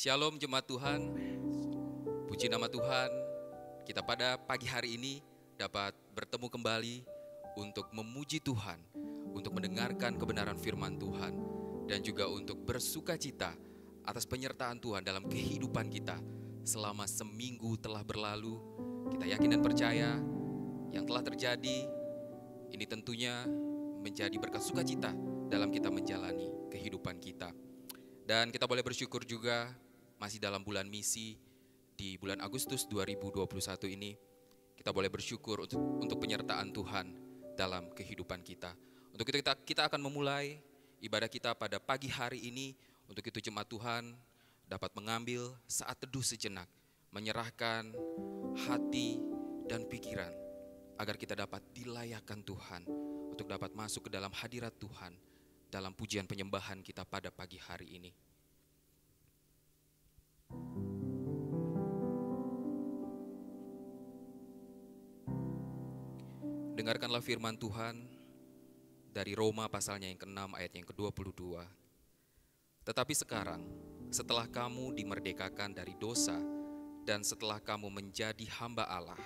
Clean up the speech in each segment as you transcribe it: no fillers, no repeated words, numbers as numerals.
Shalom jemaat Tuhan, puji nama Tuhan. Kita pada pagi hari ini dapat bertemu kembali untuk memuji Tuhan, untuk mendengarkan kebenaran firman Tuhan, dan juga untuk bersuka cita atas penyertaan Tuhan dalam kehidupan kita selama seminggu telah berlalu. Kita yakin dan percaya yang telah terjadi ini tentunya menjadi berkat sukacita dalam kita menjalani kehidupan kita. Dan kita boleh bersyukur juga masih dalam bulan misi di bulan Agustus 2021 ini. Kita boleh bersyukur untuk penyertaan Tuhan dalam kehidupan kita. Untuk itu kita akan memulai ibadah kita pada pagi hari ini. Untuk itu jemaat Tuhan dapat mengambil saat teduh sejenak, menyerahkan hati dan pikiran agar kita dapat dilayakkan Tuhan untuk dapat masuk ke dalam hadirat Tuhan dalam pujian penyembahan kita pada pagi hari ini. Dengarkanlah firman Tuhan dari Roma pasalnya yang ke-6 ayat yang ke-22. Tetapi sekarang, setelah kamu dimerdekakan dari dosa dan setelah kamu menjadi hamba Allah,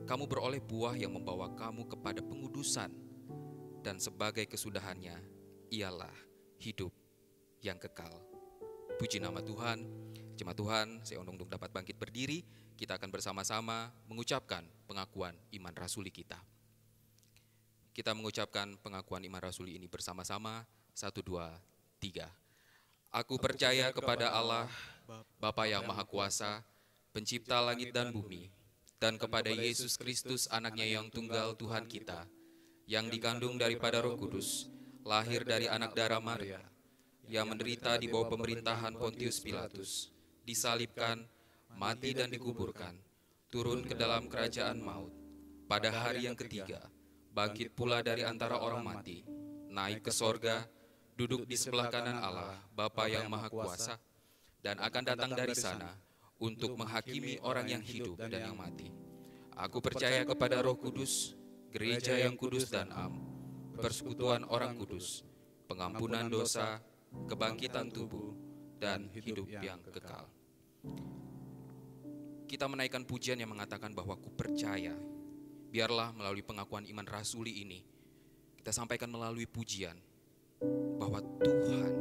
kamu beroleh buah yang membawa kamu kepada pengudusan, dan sebagai kesudahannya ialah hidup yang kekal. Puji nama Tuhan. Jemaat Tuhan, saya undang untuk dapat bangkit berdiri. Kita akan bersama-sama mengucapkan pengakuan iman rasuli kita. Kita mengucapkan pengakuan iman rasuli ini bersama-sama. 1, 2, 3. Aku percaya kepada Allah, Bapa yang Maha Kuasa, Pencipta langit dan bumi, dan kepada Yesus Kristus anaknya yang tunggal Tuhan kita, yang dikandung daripada Roh Kudus, lahir dari anak darah Maria, yang menderita di bawah pemerintahan Pontius Pilatus, disalibkan, mati dan dikuburkan, turun ke dalam kerajaan maut, pada hari yang ketiga, bangkit pula dari antara orang mati, naik ke sorga, duduk di sebelah kanan Allah, Bapa yang Maha Kuasa, dan akan datang dari sana untuk menghakimi orang yang hidup dan yang mati. Aku percaya kepada Roh Kudus, gereja yang kudus dan am, persekutuan orang kudus, pengampunan dosa, kebangkitan tubuh, dan hidup yang kekal. Kita menaikkan pujian yang mengatakan bahwa ku percaya. Biarlah melalui pengakuan iman rasuli ini, kita sampaikan melalui pujian bahwa Tuhan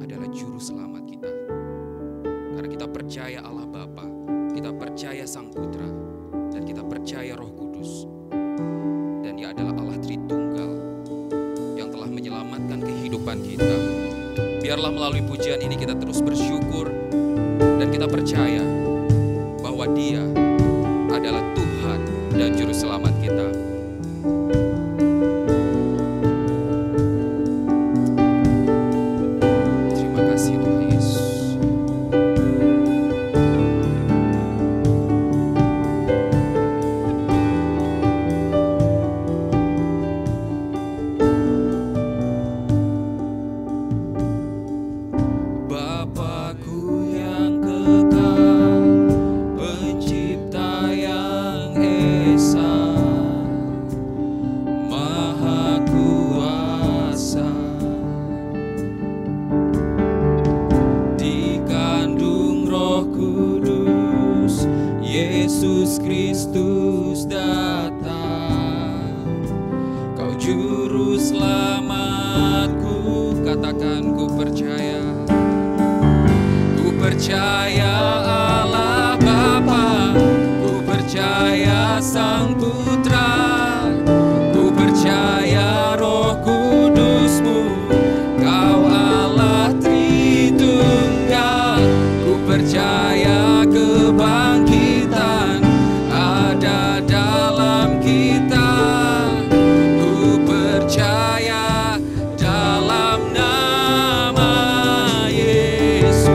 adalah juru selamat kita. Karena kita percaya Allah Bapa, kita percaya Sang Putra, dan kita percaya Roh Kudus. Dan Dia adalah Allah Tritunggal yang telah menyelamatkan kehidupan kita. Biarlah melalui pujian ini kita terus bersyukur dan kita percaya bahwa Dia adalah Tuhan dan Juru Selamat kita. Terima kasih Tuhan Yesus. Yesus Kristus datang, Kau juru selamatku. Katakan ku percaya Allah Bapa, ku percaya Sang Putra, ku percaya Roh Kudus-Mu, Kau Allah Tritunggal, ku percaya kebangkitan ada dalam kita, ku percaya dalam nama Yesus.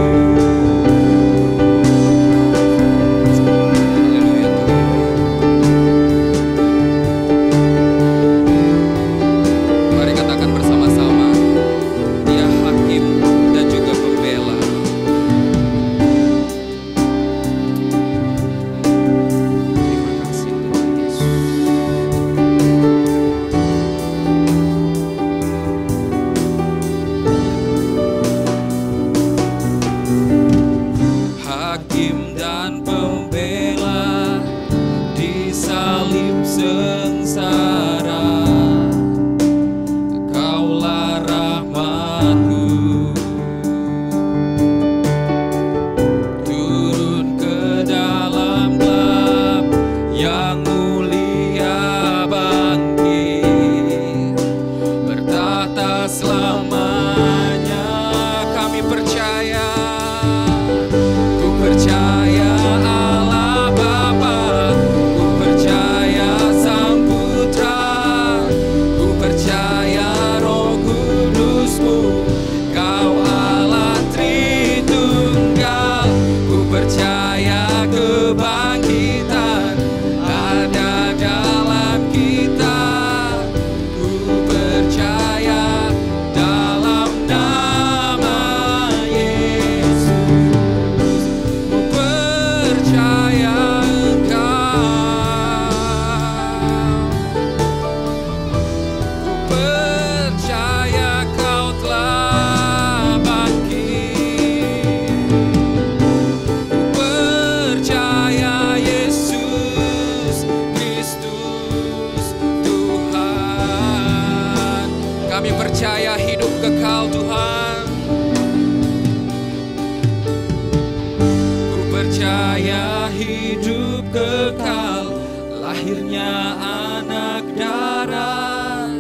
percaya hidup kekal, lahirnya anak darah,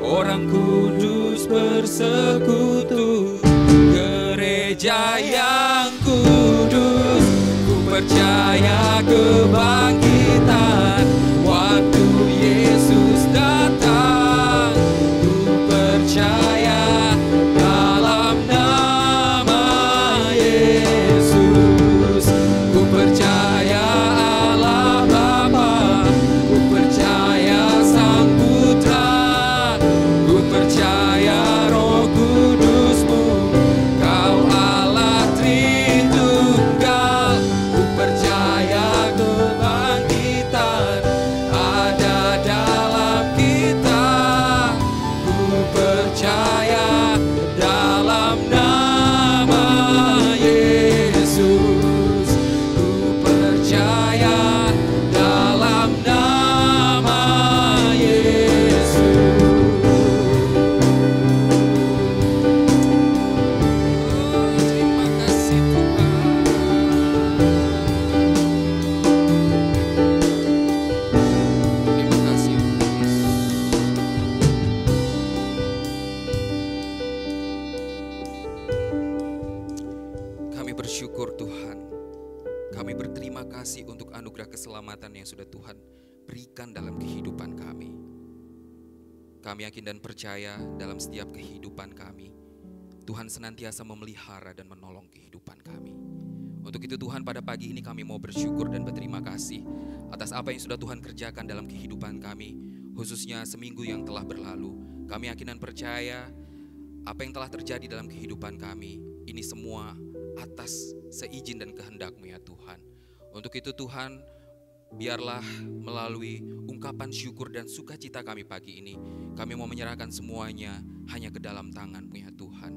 orang kudus bersekutu, gereja yang kudus. Ku percaya kebangkitan waktu Yesus datang. Ku percaya dalam nama Yesus. Ku percaya Allah Bapa, ku percaya Sang Putra, ku percaya Roh Kudus-Mu, Kau Allah Tritunggal. Ku percaya kebangkitan ada dalam kita. Ku percaya dalam nama Yesus. Ku percaya dalam nama Yesus. Terima kasih Tuhan. Terima kasih Yesus. Kami bersyukur Tuhan. Kami berterima kasih untuk anugerah keselamatan yang sudah Tuhan berikan dalam kehidupan kami. Kami yakin dan percaya dalam setiap kehidupan kami, Tuhan senantiasa memelihara dan menolong kehidupan kami. Untuk itu Tuhan, pada pagi ini kami mau bersyukur dan berterima kasih atas apa yang sudah Tuhan kerjakan dalam kehidupan kami, khususnya seminggu yang telah berlalu. Kami yakin dan percaya apa yang telah terjadi dalam kehidupan kami, ini semua atas seizin dan kehendak-Mu ya Tuhan. Untuk itu Tuhan, biarlah melalui ungkapan syukur dan sukacita kami pagi ini, kami mau menyerahkan semuanya hanya ke dalam tangan-Mu ya Tuhan.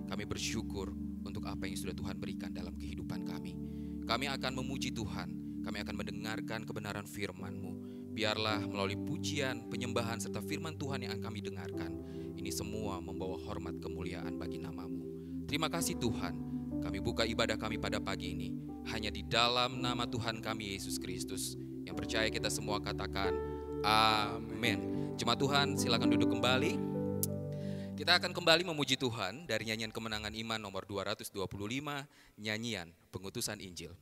Kami bersyukur untuk apa yang sudah Tuhan berikan dalam kehidupan kami. Kami akan memuji Tuhan, kami akan mendengarkan kebenaran firman-Mu. Biarlah melalui pujian, penyembahan, serta firman Tuhan yang kami dengarkan, ini semua membawa hormat kemuliaan bagi nama-Mu. Terima kasih Tuhan, kami buka ibadah kami pada pagi ini hanya di dalam nama Tuhan kami Yesus Kristus. Yang percaya kita semua katakan amin. Jemaat Tuhan silakan duduk kembali. Kita akan kembali memuji Tuhan dari nyanyian Kemenangan Iman nomor 225, nyanyian Pengutusan Injil.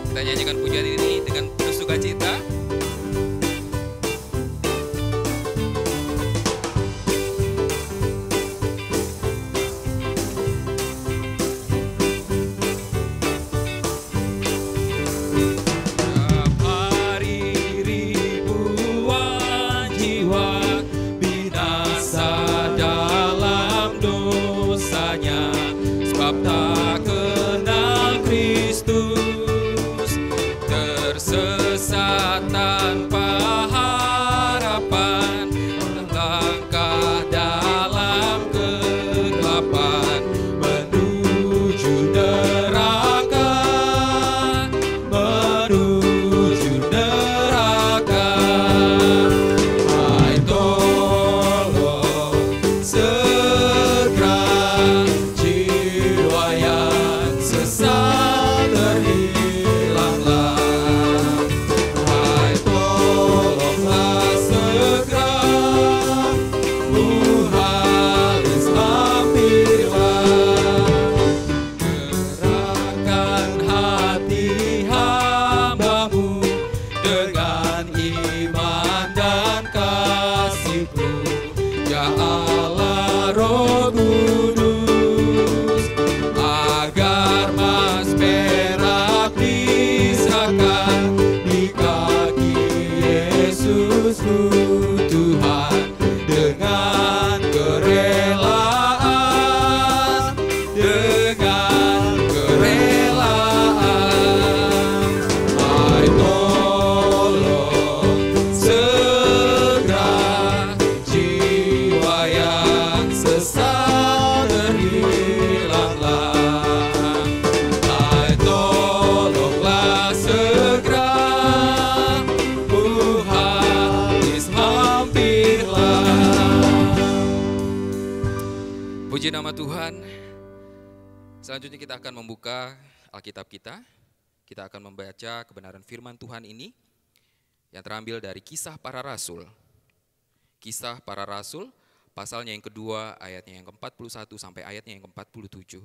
Kita nyanyikan pujian ini dengan penuh sukacita. Is Puji nama Tuhan. Selanjutnya kita akan membuka Alkitab kita. Kita akan membaca kebenaran firman Tuhan ini yang terambil dari Kisah Para Rasul. Kisah Para Rasul, pasalnya yang kedua, ayatnya yang ke-41 sampai ayatnya yang ke-47.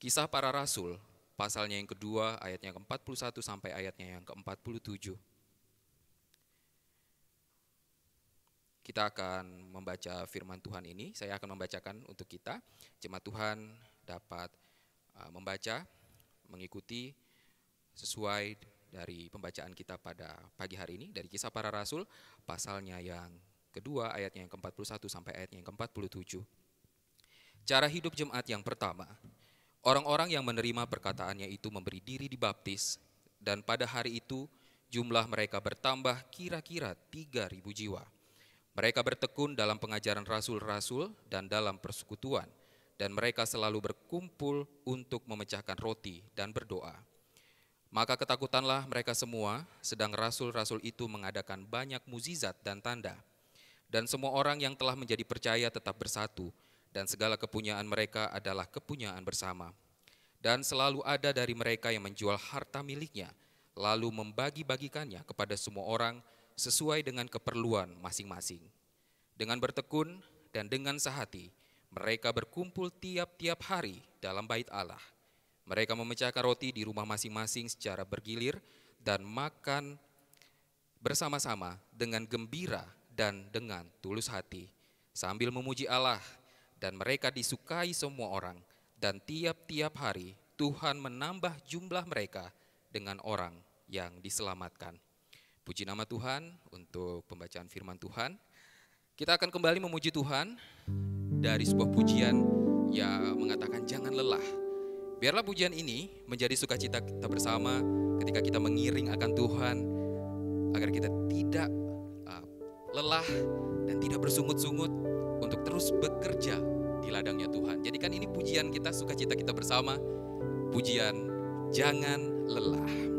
Kisah Para Rasul, pasalnya yang kedua, ayatnya yang ke-41 sampai ayatnya yang ke-47. Kita akan membaca firman Tuhan ini. Saya akan membacakan untuk kita. Jemaat Tuhan dapat membaca, mengikuti sesuai dari pembacaan kita pada pagi hari ini. Dari Kisah Para Rasul, pasalnya yang kedua, ayatnya yang ke-41 sampai ayatnya yang ke-47. Cara hidup jemaat yang pertama. Orang-orang yang menerima perkataannya itu memberi diri dibaptis, dan pada hari itu jumlah mereka bertambah kira-kira 3.000 jiwa. Mereka bertekun dalam pengajaran rasul-rasul dan dalam persekutuan, dan mereka selalu berkumpul untuk memecahkan roti dan berdoa. Maka ketakutanlah mereka semua, sedang rasul-rasul itu mengadakan banyak mukjizat dan tanda. Dan semua orang yang telah menjadi percaya tetap bersatu, dan segala kepunyaan mereka adalah kepunyaan bersama. Dan selalu ada dari mereka yang menjual harta miliknya, lalu membagi-bagikannya kepada semua orang, sesuai dengan keperluan masing-masing. Dengan bertekun dan dengan sehati, mereka berkumpul tiap-tiap hari dalam bait Allah. Mereka memecahkan roti di rumah masing-masing secara bergilir dan makan bersama-sama dengan gembira dan dengan tulus hati, sambil memuji Allah, dan mereka disukai semua orang, dan tiap-tiap hari Tuhan menambah jumlah mereka dengan orang yang diselamatkan. Puji nama Tuhan untuk pembacaan firman Tuhan. Kita akan kembali memuji Tuhan dari sebuah pujian yang mengatakan jangan lelah. Biarlah pujian ini menjadi sukacita kita bersama ketika kita mengiring akan Tuhan, agar kita tidak lelah dan tidak bersungut-sungut untuk terus bekerja di ladangnya Tuhan. Jadikan ini pujian kita, sukacita kita bersama, pujian jangan lelah.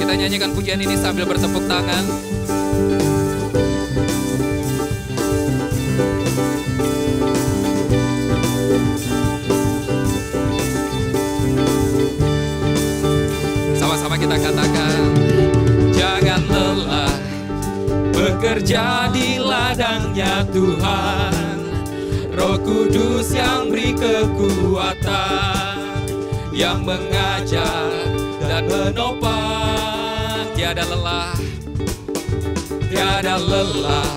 Kita nyanyikan pujian ini sambil bertepuk tangan. Sama-sama kita katakan, jangan lelah bekerja di ladangnya Tuhan. Roh Kudus yang beri kekuatan, yang mengajar dan menopang. Tiada lelah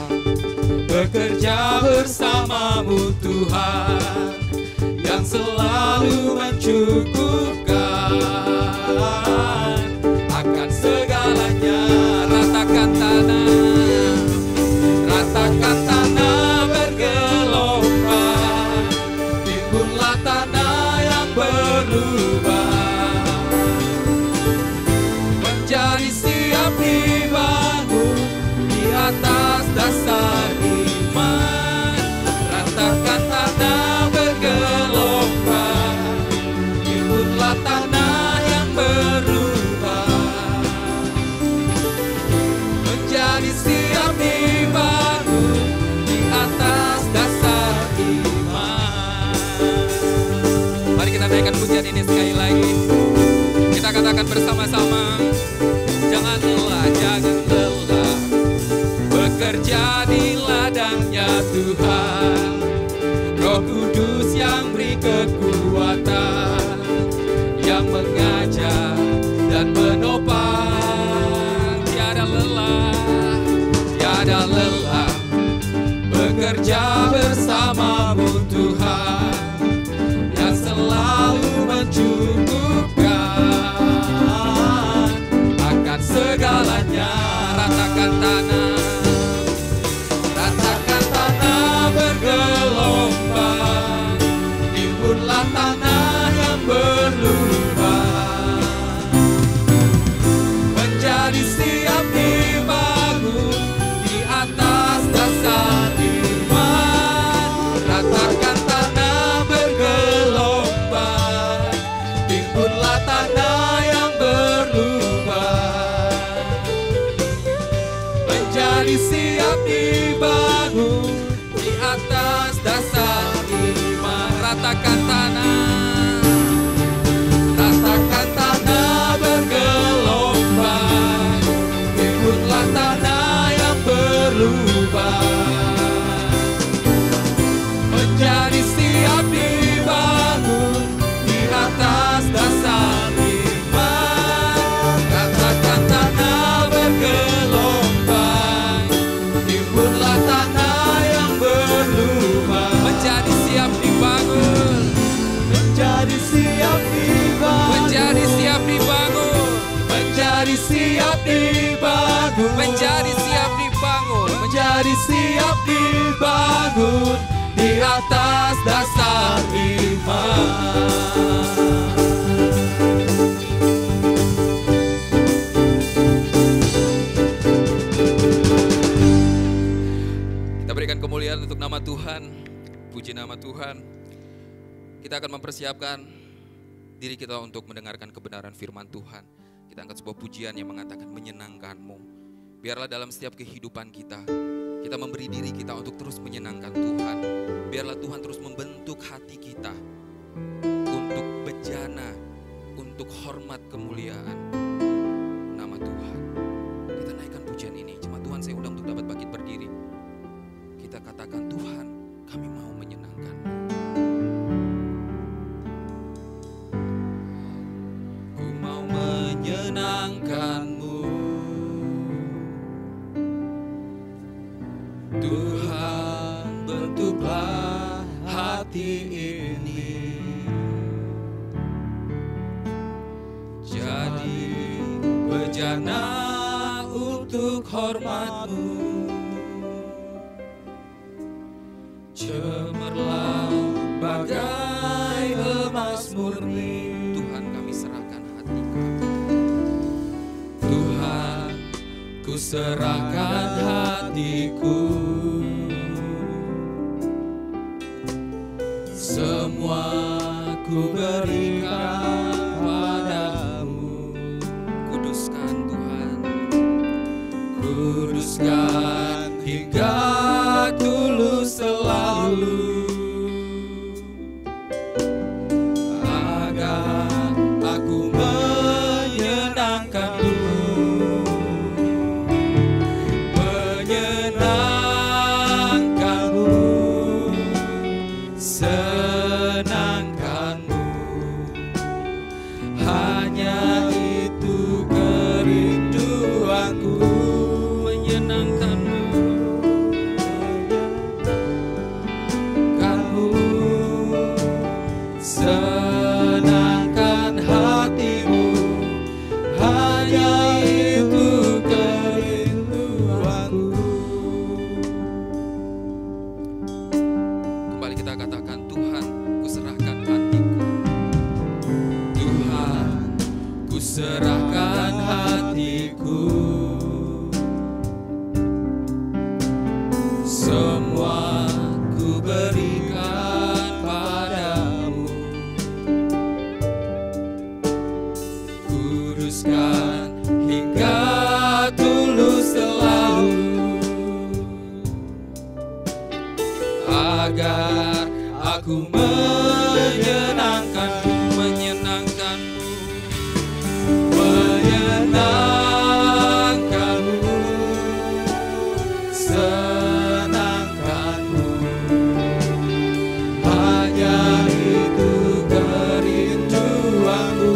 bekerja bersamamu Tuhan, yang selalu mencukupkan akan segalanya. Ratakan tanah bergelombang, timbunlah tanah yang berlubang, menjadi siap dibangun di atas dasar iman. Ratakan tanah bergelombang, timbunlah tanah yang berubah, menjadi siap dibangun di atas dasar iman. Mari kita naikkan pujian ini sekali lagi. Kita katakan bersama-sama, jangan lelah bekerja di ladangnya Tuhan. Roh Kudus yang beri kekuatan, yang mengajar dan menopang. Tiada lelah bekerja bersamamu Tuhan, yang selalu mencukupkan akan segalanya. Ratakan tanah bergelombang, timbunlah tanah yang berlubang, menjadi siap dibangun di atas dasar iman. Ratakan tanah bergelombang, timbunlah tanah yang berlubang, menjadi siap dibangun ratakan tanah, ratakan tanah bergelombang, timbunlah tanah yang berlubang, menjadi siap dibangun di atas dasar iman. Ratakan tanah bergelombang, timbunlah tanah yang berlubang, menjadi siap dibangun, menjadi siap dibangun, menjadi siap dibangun, menjadi siap dibangun, menjadi siap dibangun, menjadi siap dibangun di atas dasar iman. Kita berikan kemuliaan untuk nama Tuhan, puji nama Tuhan. Kita akan mempersiapkan diri kita untuk mendengarkan kebenaran firman Tuhan. Kita angkat sebuah pujian yang mengatakan menyenangkan-Mu. Biarlah dalam setiap kehidupan kita memberi diri kita untuk terus menyenangkan Tuhan. Biarlah Tuhan terus membentuk hati kita untuk bejana, untuk hormat kemuliaan nama Tuhan. Kita naikkan pujian ini. Jemaat Tuhan, saya undang untuk dapat bangkit berdiri. Kita katakan, Tuhan, kami mau menyenangkan-Mu. Ku mau menyenangkan-Mu, Tuhan, bentuklah hati ini jadi bejana untuk hormat-Mu. Cemerlang bagai emas murni, Tuhan, kami serahkan hati kami. Tuhan, ku serahkan hatiku, semua ku berikan padamu. Kuduskan Tuhan, kuduskan hingga tulus selalu, agar aku menyenangkan-Mu, menyenangkan-Mu, senangkan-Mu. Hanya itu kerinduanku, menyenangkan-Mu, senangkan hatimu. Hanya itu kerinduanku. Kembali kita katakan, Tuhan, ku serahkan hatiku. Tuhan, ku serahkan hatiku, semua ku berikan padamu. Kuduskan hingga tulus selalu, agar aku menyenangkan-Mu, menyenangkan-Mu, menyenangkan-Mu, senangkan-Mu. Hanya itu kerinduanku,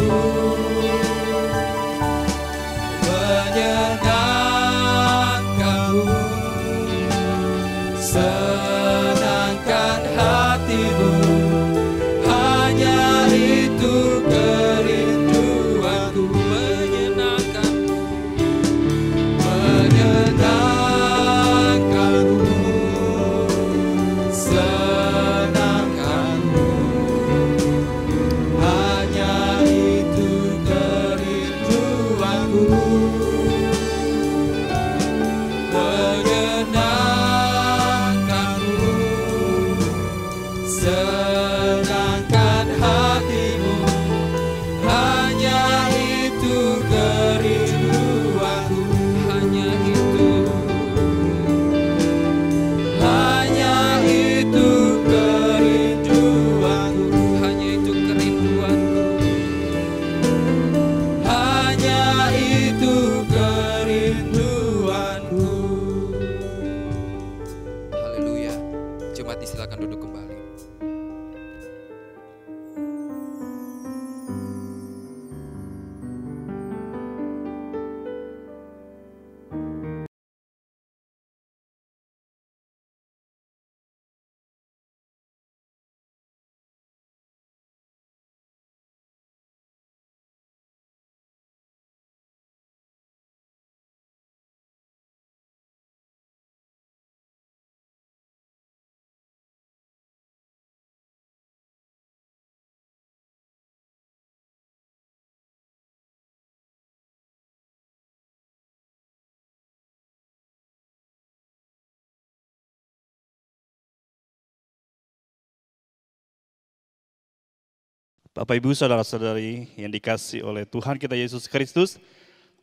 Bapak Ibu saudara-saudari yang dikasihi oleh Tuhan kita Yesus Kristus,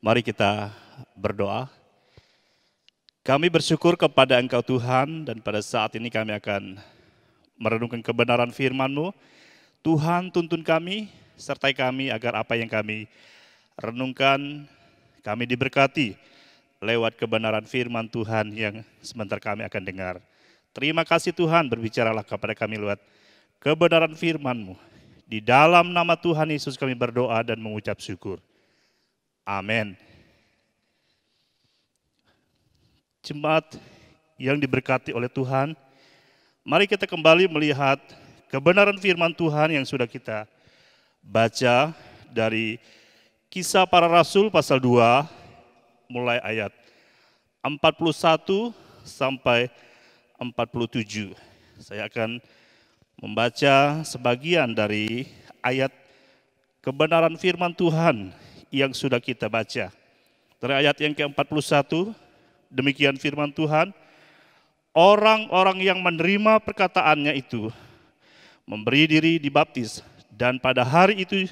mari kita berdoa. Kami bersyukur kepada Engkau Tuhan, dan pada saat ini kami akan merenungkan kebenaran firman-Mu. Tuhan, tuntun kami, sertai kami agar apa yang kami renungkan, kami diberkati lewat kebenaran firman Tuhan yang sebentar kami akan dengar. Terima kasih Tuhan, berbicaralah kepada kami lewat kebenaran firman-Mu. Di dalam nama Tuhan Yesus kami berdoa dan mengucap syukur. Amin. Jemaat yang diberkati oleh Tuhan, mari kita kembali melihat kebenaran firman Tuhan yang sudah kita baca dari Kisah Para Rasul pasal 2, mulai ayat 41 sampai 47. Saya akan membaca sebagian dari ayat kebenaran firman Tuhan yang sudah kita baca. Dari ayat yang ke-41, demikian firman Tuhan, orang-orang yang menerima perkataannya itu memberi diri dibaptis, dan pada hari itu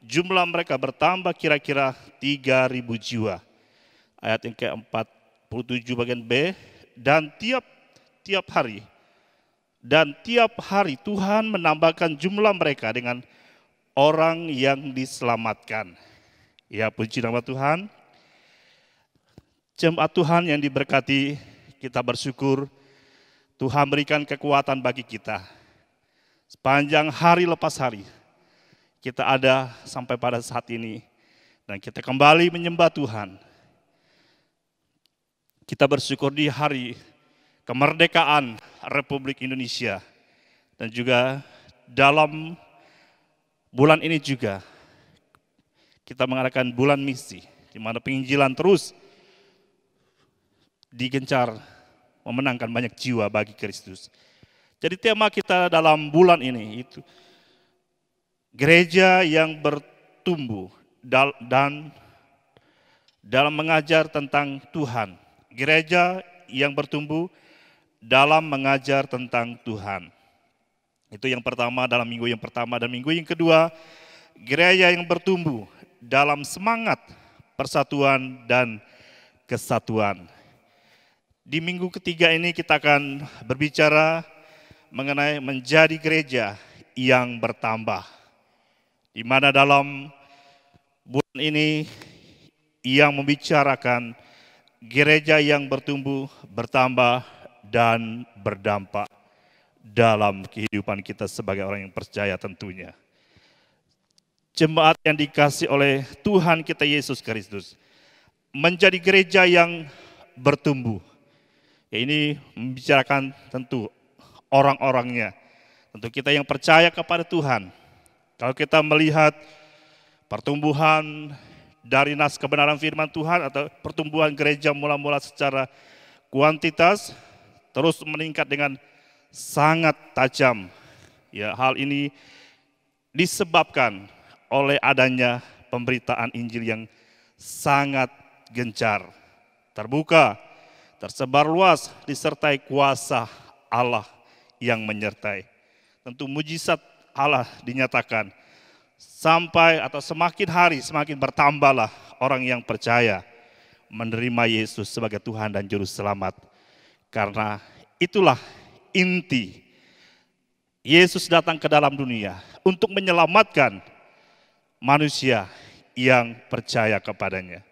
jumlah mereka bertambah kira-kira 3.000 jiwa. Ayat yang ke-47 bagian B, dan tiap hari Tuhan menambahkan jumlah mereka dengan orang yang diselamatkan. Ya, puji nama Tuhan. Jemaat Tuhan yang diberkati, kita bersyukur Tuhan berikan kekuatan bagi kita. Sepanjang hari lepas hari, kita ada sampai pada saat ini. Dan kita kembali menyembah Tuhan. Kita bersyukur di hari kemerdekaan Republik Indonesia, dan juga dalam bulan ini juga kita mengadakan bulan misi, di mana penginjilan terus digencar memenangkan banyak jiwa bagi Kristus. Jadi tema kita dalam bulan ini itu gereja yang bertumbuh dan dalam mengajar tentang Tuhan. Gereja yang bertumbuh dalam mengajar tentang Tuhan. Itu yang pertama dalam minggu yang pertama, dan minggu yang kedua, gereja yang bertumbuh dalam semangat persatuan dan kesatuan. Di minggu ketiga ini kita akan berbicara mengenai menjadi gereja yang bertambah. Di mana dalam bulan ini yang membicarakan gereja yang bertumbuh, bertambah, dan berdampak dalam kehidupan kita sebagai orang yang percaya tentunya. Jemaat yang dikasihi oleh Tuhan kita Yesus Kristus, menjadi gereja yang bertumbuh. Ya, ini membicarakan tentu orang-orangnya, tentu kita yang percaya kepada Tuhan. Kalau kita melihat pertumbuhan dari nas kebenaran firman Tuhan atau pertumbuhan gereja mula-mula secara kuantitas, terus meningkat dengan sangat tajam. Ya, hal ini disebabkan oleh adanya pemberitaan Injil yang sangat gencar, terbuka, tersebar luas, disertai kuasa Allah yang menyertai. Tentu mujizat Allah dinyatakan sampai atau semakin hari semakin bertambahlah orang yang percaya menerima Yesus sebagai Tuhan dan Juru Selamat. Karena itulah inti Yesus datang ke dalam dunia untuk menyelamatkan manusia yang percaya kepadanya.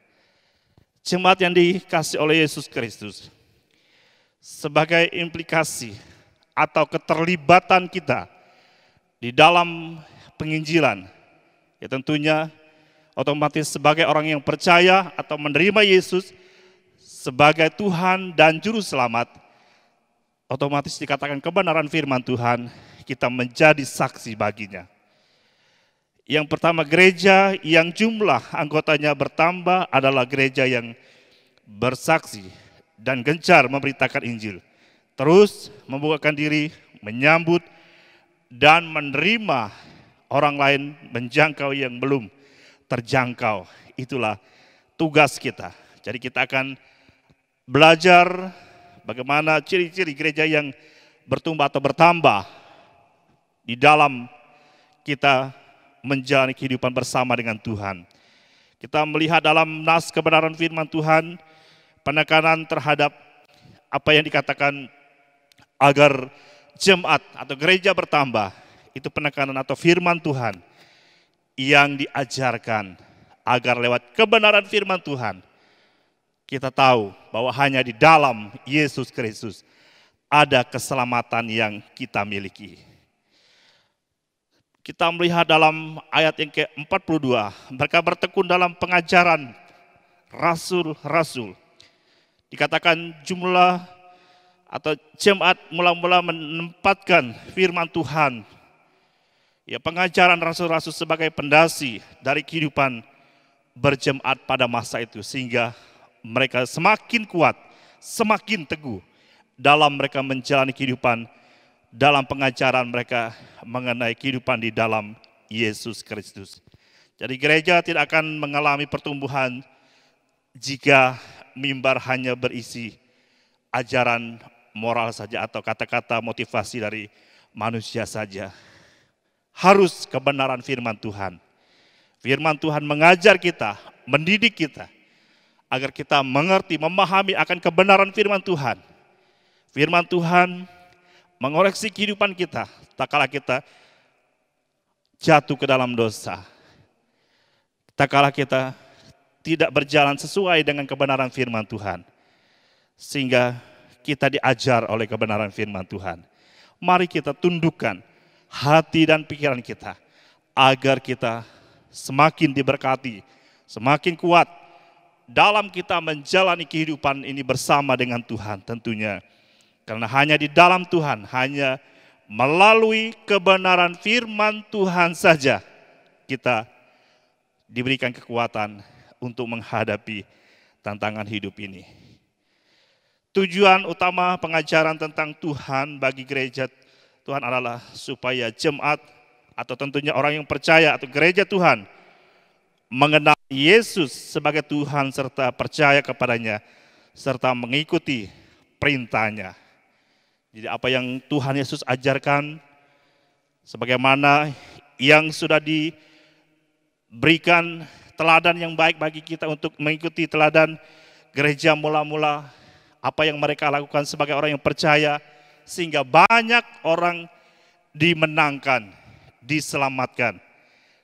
Jemaat yang dikasihi oleh Yesus Kristus, sebagai implikasi atau keterlibatan kita di dalam penginjilan, ya tentunya otomatis sebagai orang yang percaya atau menerima Yesus sebagai Tuhan dan Juru Selamat, otomatis dikatakan kebenaran firman Tuhan, kita menjadi saksi baginya. Yang pertama, gereja yang jumlah anggotanya bertambah adalah gereja yang bersaksi dan gencar memberitakan Injil. Terus membukakan diri, menyambut, dan menerima orang lain menjangkau yang belum terjangkau. Itulah tugas kita. Jadi kita akan belajar bagaimana ciri-ciri gereja yang bertumbuh atau bertambah di dalam kita menjalani kehidupan bersama dengan Tuhan. Kita melihat dalam nas kebenaran firman Tuhan, penekanan terhadap apa yang dikatakan agar jemaat atau gereja bertambah, itu penekanan atau firman Tuhan yang diajarkan agar lewat kebenaran firman Tuhan kita tahu bahwa hanya di dalam Yesus Kristus ada keselamatan yang kita miliki. Kita melihat dalam ayat yang ke-42, mereka bertekun dalam pengajaran rasul-rasul. Dikatakan jumlah atau jemaat mula-mula menempatkan firman Tuhan, ya, pengajaran rasul-rasul sebagai pondasi dari kehidupan berjemaat pada masa itu, sehingga mereka semakin kuat, semakin teguh dalam mereka menjalani kehidupan dalam pengajaran mereka mengenai kehidupan di dalam Yesus Kristus. Jadi gereja tidak akan mengalami pertumbuhan jika mimbar hanya berisi ajaran moral saja atau kata-kata motivasi dari manusia saja. Harus kebenaran firman Tuhan. Firman Tuhan mengajar kita, mendidik kita, agar kita mengerti, memahami akan kebenaran firman Tuhan. Firman Tuhan mengoreksi kehidupan kita, tak kala kita jatuh ke dalam dosa. Tak kala kita tidak berjalan sesuai dengan kebenaran firman Tuhan. Sehingga kita diajar oleh kebenaran firman Tuhan. Mari kita tundukkan hati dan pikiran kita, agar kita semakin diberkati, semakin kuat dalam kita menjalani kehidupan ini bersama dengan Tuhan tentunya. Karena hanya di dalam Tuhan, hanya melalui kebenaran firman Tuhan saja kita diberikan kekuatan untuk menghadapi tantangan hidup ini. Tujuan utama pengajaran tentang Tuhan bagi gereja Tuhan adalah supaya jemaat atau tentunya orang yang percaya atau gereja Tuhan mengenal Yesus sebagai Tuhan serta percaya kepadanya serta mengikuti perintahnya. Jadi apa yang Tuhan Yesus ajarkan, sebagaimana yang sudah diberikan teladan yang baik bagi kita untuk mengikuti teladan gereja mula-mula, apa yang mereka lakukan sebagai orang yang percaya, sehingga banyak orang dimenangkan, diselamatkan.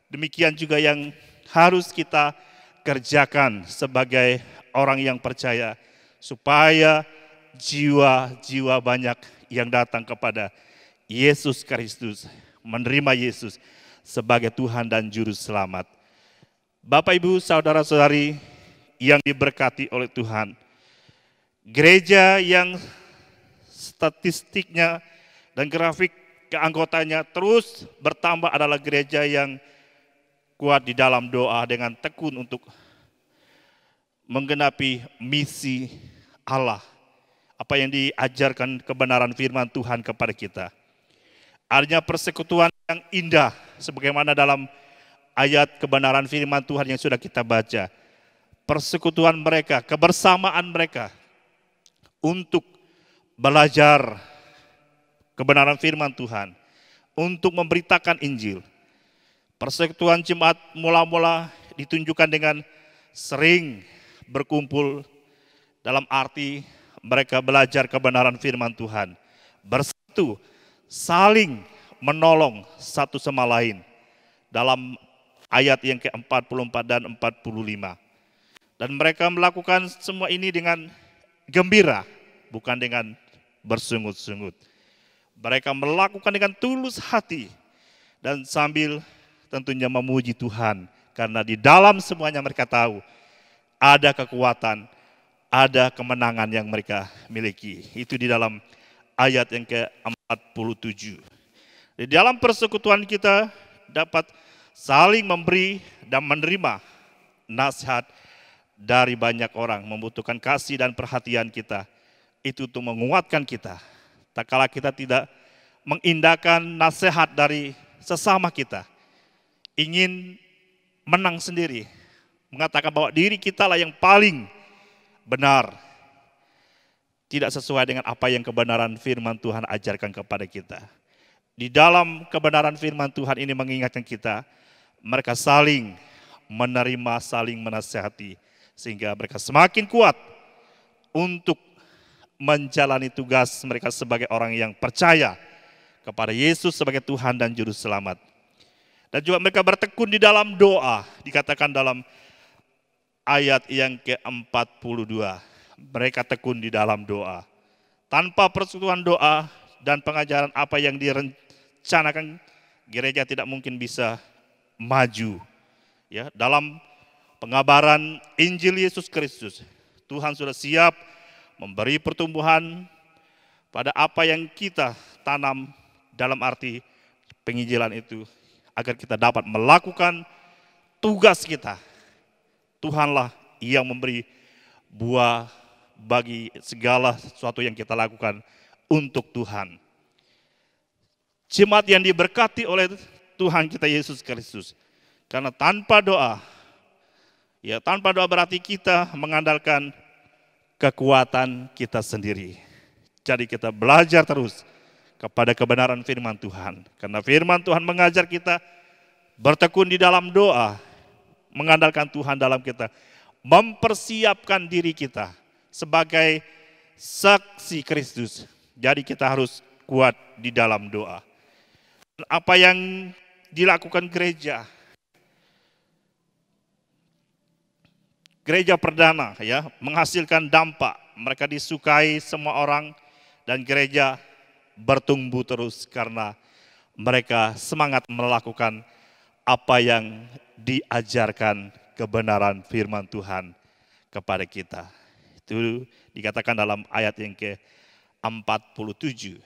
Demikian juga yang harus kita kerjakan sebagai orang yang percaya, supaya jiwa-jiwa banyak yang datang kepada Yesus Kristus, menerima Yesus sebagai Tuhan dan Juru Selamat. Bapak, Ibu, saudara-saudari yang diberkati oleh Tuhan, gereja yang statistiknya dan grafik keanggotanya terus bertambah adalah gereja yang kuat di dalam doa dengan tekun untuk menggenapi misi Allah. Apa yang diajarkan kebenaran firman Tuhan kepada kita. Adanya persekutuan yang indah, sebagaimana dalam ayat kebenaran firman Tuhan yang sudah kita baca. Persekutuan mereka, kebersamaan mereka untuk belajar kebenaran firman Tuhan, untuk memberitakan Injil. Persekutuan jemaat mula-mula ditunjukkan dengan sering berkumpul dalam arti mereka belajar kebenaran firman Tuhan, bersatu, saling menolong satu sama lain dalam ayat yang ke-44 dan 45. Dan mereka melakukan semua ini dengan gembira, bukan dengan bersungut-sungut. Mereka melakukan dengan tulus hati dan sambil tentunya memuji Tuhan, karena di dalam semuanya mereka tahu ada kekuatan, ada kemenangan yang mereka miliki. Itu di dalam ayat yang ke-47. Di dalam persekutuan kita dapat saling memberi dan menerima nasihat dari banyak orang, membutuhkan kasih dan perhatian kita. Itu untuk menguatkan kita. Tak kala kita tidak mengindahkan nasihat dari sesama kita, ingin menang sendiri, mengatakan bahwa diri kita lah yang paling benar, tidak sesuai dengan apa yang kebenaran firman Tuhan ajarkan kepada kita. Di dalam kebenaran firman Tuhan ini mengingatkan kita mereka saling menerima, saling menasihati, sehingga mereka semakin kuat untuk menjalani tugas mereka sebagai orang yang percaya kepada Yesus sebagai Tuhan dan Juru Selamat. Dan juga mereka bertekun di dalam doa, dikatakan dalam ayat yang ke-42. Mereka tekun di dalam doa. Tanpa persekutuan doa dan pengajaran apa yang direncanakan, gereja tidak mungkin bisa maju. Ya, dalam pengabaran Injil Yesus Kristus, Tuhan sudah siap memberi pertumbuhan pada apa yang kita tanam, dalam arti penginjilan itu, agar kita dapat melakukan tugas kita. Tuhanlah yang memberi buah bagi segala sesuatu yang kita lakukan untuk Tuhan. Jemaat yang diberkati oleh Tuhan kita Yesus Kristus. Karena tanpa doa berarti kita mengandalkan kekuatan kita sendiri. Jadi kita belajar terus kepada kebenaran firman Tuhan. Karena firman Tuhan mengajar kita bertekun di dalam doa, mengandalkan Tuhan dalam kita, mempersiapkan diri kita sebagai saksi Kristus. Jadi kita harus kuat di dalam doa. Apa yang dilakukan gereja perdana ya, menghasilkan dampak. Mereka disukai semua orang dan gereja bertumbuh terus karena mereka semangat melakukan apa yang diajarkan kebenaran firman Tuhan kepada kita. Itu dikatakan dalam ayat yang ke-47.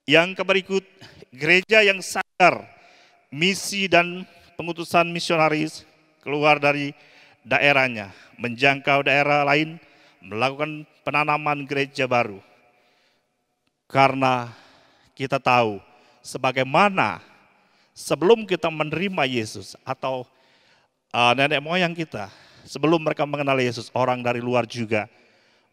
Yang berikut, gereja yang sadar misi dan pengutusan misionaris keluar dari daerahnya, menjangkau daerah lain, melakukan penanaman gereja baru. Karena kita tahu sebagaimana sebelum kita menerima Yesus atau nenek moyang kita, sebelum mereka mengenal Yesus, orang dari luar juga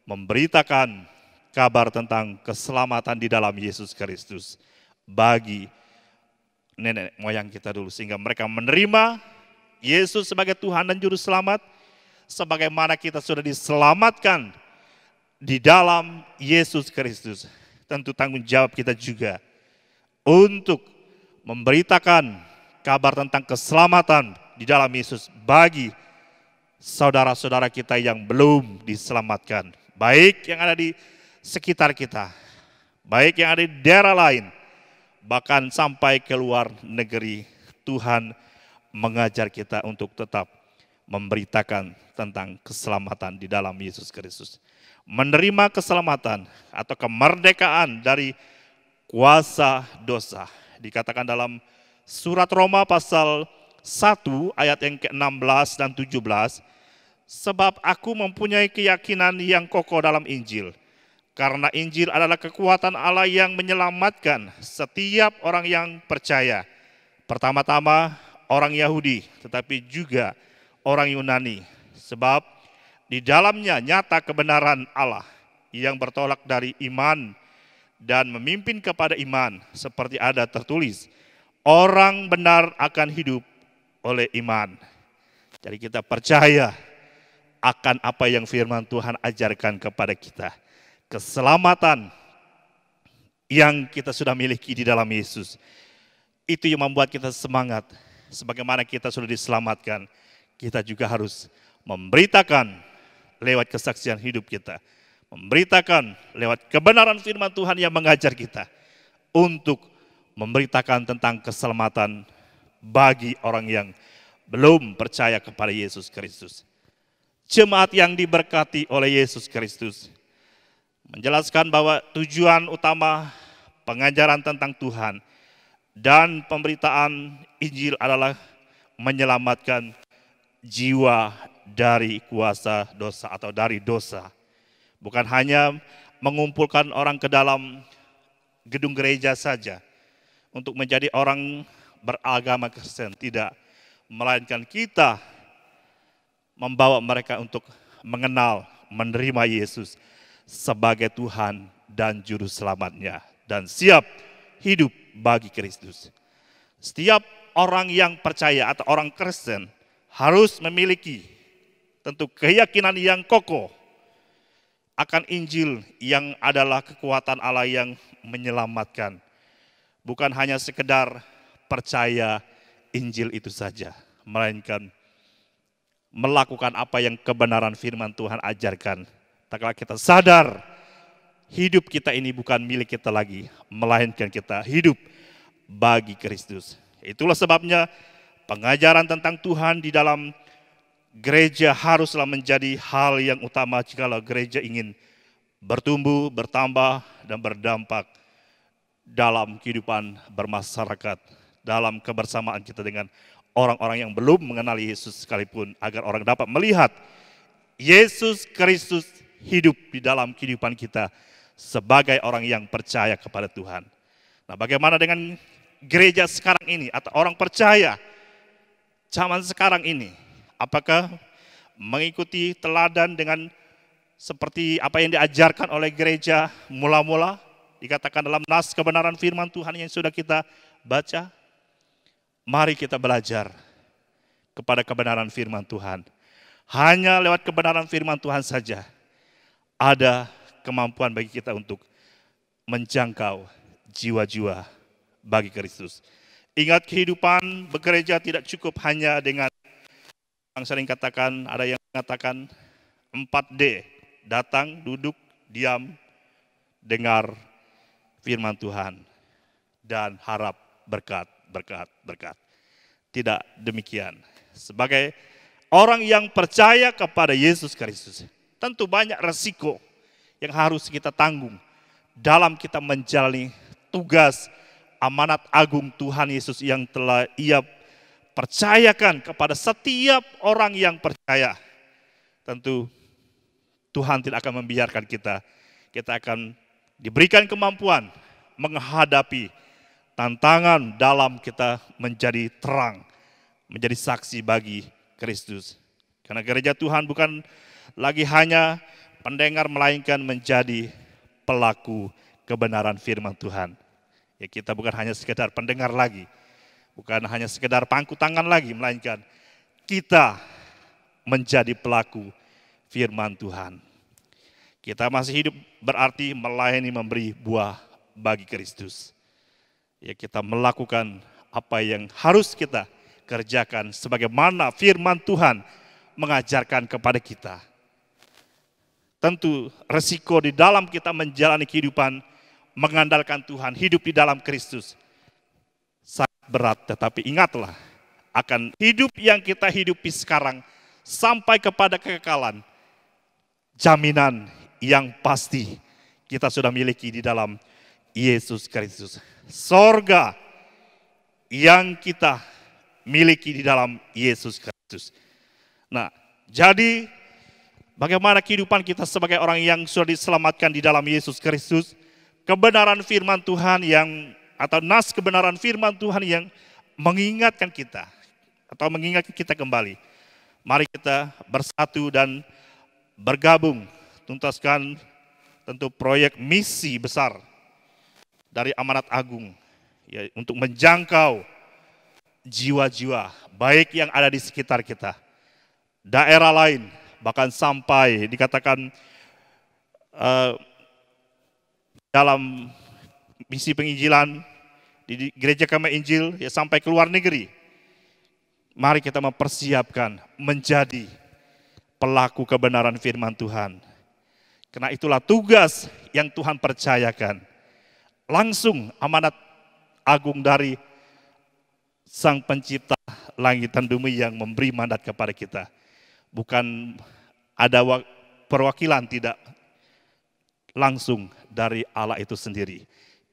memberitakan kabar tentang keselamatan di dalam Yesus Kristus bagi nenek moyang kita dulu, sehingga mereka menerima Yesus sebagai Tuhan dan Juru Selamat, sebagaimana kita sudah diselamatkan di dalam Yesus Kristus. Tentu tanggung jawab kita juga untuk memberitakan kabar tentang keselamatan di dalam Yesus bagi saudara-saudara kita yang belum diselamatkan, baik yang ada di sekitar kita, baik yang ada di daerah lain, bahkan sampai ke luar negeri. Tuhan mengajar kita untuk tetap memberitakan tentang keselamatan di dalam Yesus Kristus. Menerima keselamatan atau kemerdekaan dari kuasa dosa. Dikatakan dalam surat Roma pasal 1 ayat yang ke-16 dan 17. Sebab aku mempunyai keyakinan yang kokoh dalam Injil. Karena Injil adalah kekuatan Allah yang menyelamatkan setiap orang yang percaya. Pertama-tama orang Yahudi, tetapi juga orang Yunani. Sebab di dalamnya nyata kebenaran Allah yang bertolak dari iman dan memimpin kepada iman. Seperti ada tertulis, orang benar akan hidup oleh iman. Jadi kita percaya akan apa yang firman Tuhan ajarkan kepada kita. Keselamatan yang kita sudah miliki di dalam Yesus. Itu yang membuat kita semangat. Sebagaimana kita sudah diselamatkan, kita juga harus memberitakan lewat kesaksian hidup kita. Memberitakan lewat kebenaran firman Tuhan yang mengajar kita. Untuk memberitakan tentang keselamatan bagi orang yang belum percaya kepada Yesus Kristus. Jemaat yang diberkati oleh Yesus Kristus menjelaskan bahwa tujuan utama pengajaran tentang Tuhan dan pemberitaan Injil adalah menyelamatkan jiwa dari kuasa dosa atau dari dosa. Bukan hanya mengumpulkan orang ke dalam gedung gereja saja untuk menjadi orang beragama Kristen, tidak. Melainkan kita membawa mereka untuk mengenal, menerima Yesus sebagai Tuhan dan Juru Selamatnya, dan siap hidup bagi Kristus. Setiap orang yang percaya atau orang Kristen harus memiliki tentu keyakinan yang kokoh akan Injil yang adalah kekuatan Allah yang menyelamatkan. Bukan hanya sekedar percaya Injil itu saja, melainkan melakukan apa yang kebenaran firman Tuhan ajarkan. Tak kala kita sadar hidup kita ini bukan milik kita lagi, melainkan kita hidup bagi Kristus. Itulah sebabnya pengajaran tentang Tuhan di dalam gereja haruslah menjadi hal yang utama jikalau gereja ingin bertumbuh, bertambah, dan berdampak dalam kehidupan bermasyarakat, dalam kebersamaan kita dengan orang-orang yang belum mengenali Yesus sekalipun, agar orang dapat melihat Yesus Kristus hidup di dalam kehidupan kita sebagai orang yang percaya kepada Tuhan. Nah, bagaimana dengan gereja sekarang ini atau orang percaya zaman sekarang ini? Apakah mengikuti teladan dengan seperti apa yang diajarkan oleh gereja mula-mula, dikatakan dalam nas kebenaran firman Tuhan yang sudah kita baca? Mari kita belajar kepada kebenaran firman Tuhan. Hanya lewat kebenaran firman Tuhan saja ada kemampuan bagi kita untuk menjangkau jiwa-jiwa bagi Kristus. Ingat, kehidupan begereja tidak cukup hanya dengan yang sering katakan, ada yang mengatakan 4D, datang, duduk, diam, dengar firman Tuhan, dan harap berkat, berkat, berkat. Tidak demikian. Sebagai orang yang percaya kepada Yesus Kristus, tentu banyak resiko yang harus kita tanggung dalam kita menjalani tugas amanat agung Tuhan Yesus yang telah Ia percayakan kepada setiap orang yang percaya. Tentu Tuhan tidak akan membiarkan kita akan diberikan kemampuan menghadapi tantangan dalam kita menjadi terang, menjadi saksi bagi Kristus. Karena gereja Tuhan bukan lagi hanya pendengar, melainkan menjadi pelaku kebenaran firman Tuhan. Ya, kita bukan hanya sekedar pendengar lagi, bukan hanya sekedar pangku tangan lagi, melainkan kita menjadi pelaku firman Tuhan. Kita masih hidup berarti melayani, memberi buah bagi Kristus. Ya, kita melakukan apa yang harus kita kerjakan sebagaimana firman Tuhan mengajarkan kepada kita. Tentu resiko di dalam kita menjalani kehidupan mengandalkan Tuhan, hidup di dalam Kristus sangat berat, tetapi ingatlah akan hidup yang kita hidupi sekarang sampai kepada kekekalan. Jaminan yang pasti kita sudah miliki di dalam Yesus Kristus. Sorga yang kita miliki di dalam Yesus Kristus. Nah, jadi bagaimana kehidupan kita sebagai orang yang sudah diselamatkan di dalam Yesus Kristus? Kebenaran firman Tuhan atau nas kebenaran firman Tuhan yang mengingatkan kita atau mengingatkan kita kembali. Mari kita bersatu dan bergabung tuntaskan tentu proyek misi besar dari amanat agung, ya, untuk menjangkau jiwa-jiwa baik yang ada di sekitar kita, daerah lain, bahkan sampai dikatakan dalam misi penginjilan di gereja kami Injil, ya, sampai ke luar negeri. Mari kita mempersiapkan menjadi pelaku kebenaran firman Tuhan. Karena itulah tugas yang Tuhan percayakan. Langsung amanat agung dari Sang Pencipta langit dan bumi yang memberi mandat kepada kita. Bukan ada perwakilan, tidak, langsung dari Allah itu sendiri.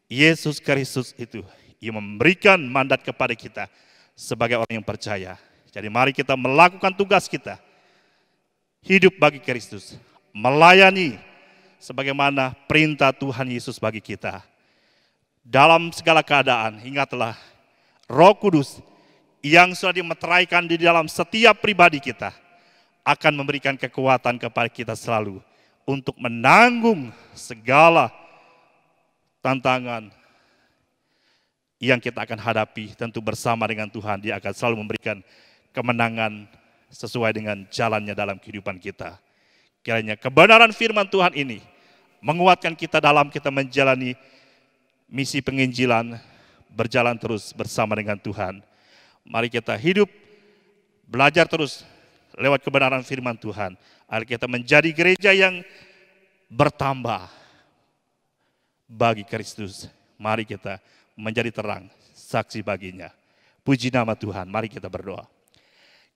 Yesus Kristus itu yang memberikan mandat kepada kita sebagai orang yang percaya. Jadi mari kita melakukan tugas kita. Hidup bagi Kristus, melayani sebagaimana perintah Tuhan Yesus bagi kita. Dalam segala keadaan, ingatlah Roh Kudus yang sudah dimeteraikan di dalam setiap pribadi kita akan memberikan kekuatan kepada kita selalu untuk menanggung segala tantangan yang kita akan hadapi, tentu bersama dengan Tuhan, Dia akan selalu memberikan kemenangan sesuai dengan jalannya dalam kehidupan kita. Kiranya kebenaran firman Tuhan ini menguatkan kita dalam kita menjalani misi penginjilan, berjalan terus bersama dengan Tuhan. Mari kita hidup, belajar terus lewat kebenaran firman Tuhan, agar kita menjadi gereja yang bertambah bagi Kristus. Mari kita menjadi terang, saksi baginya. Puji nama Tuhan, mari kita berdoa.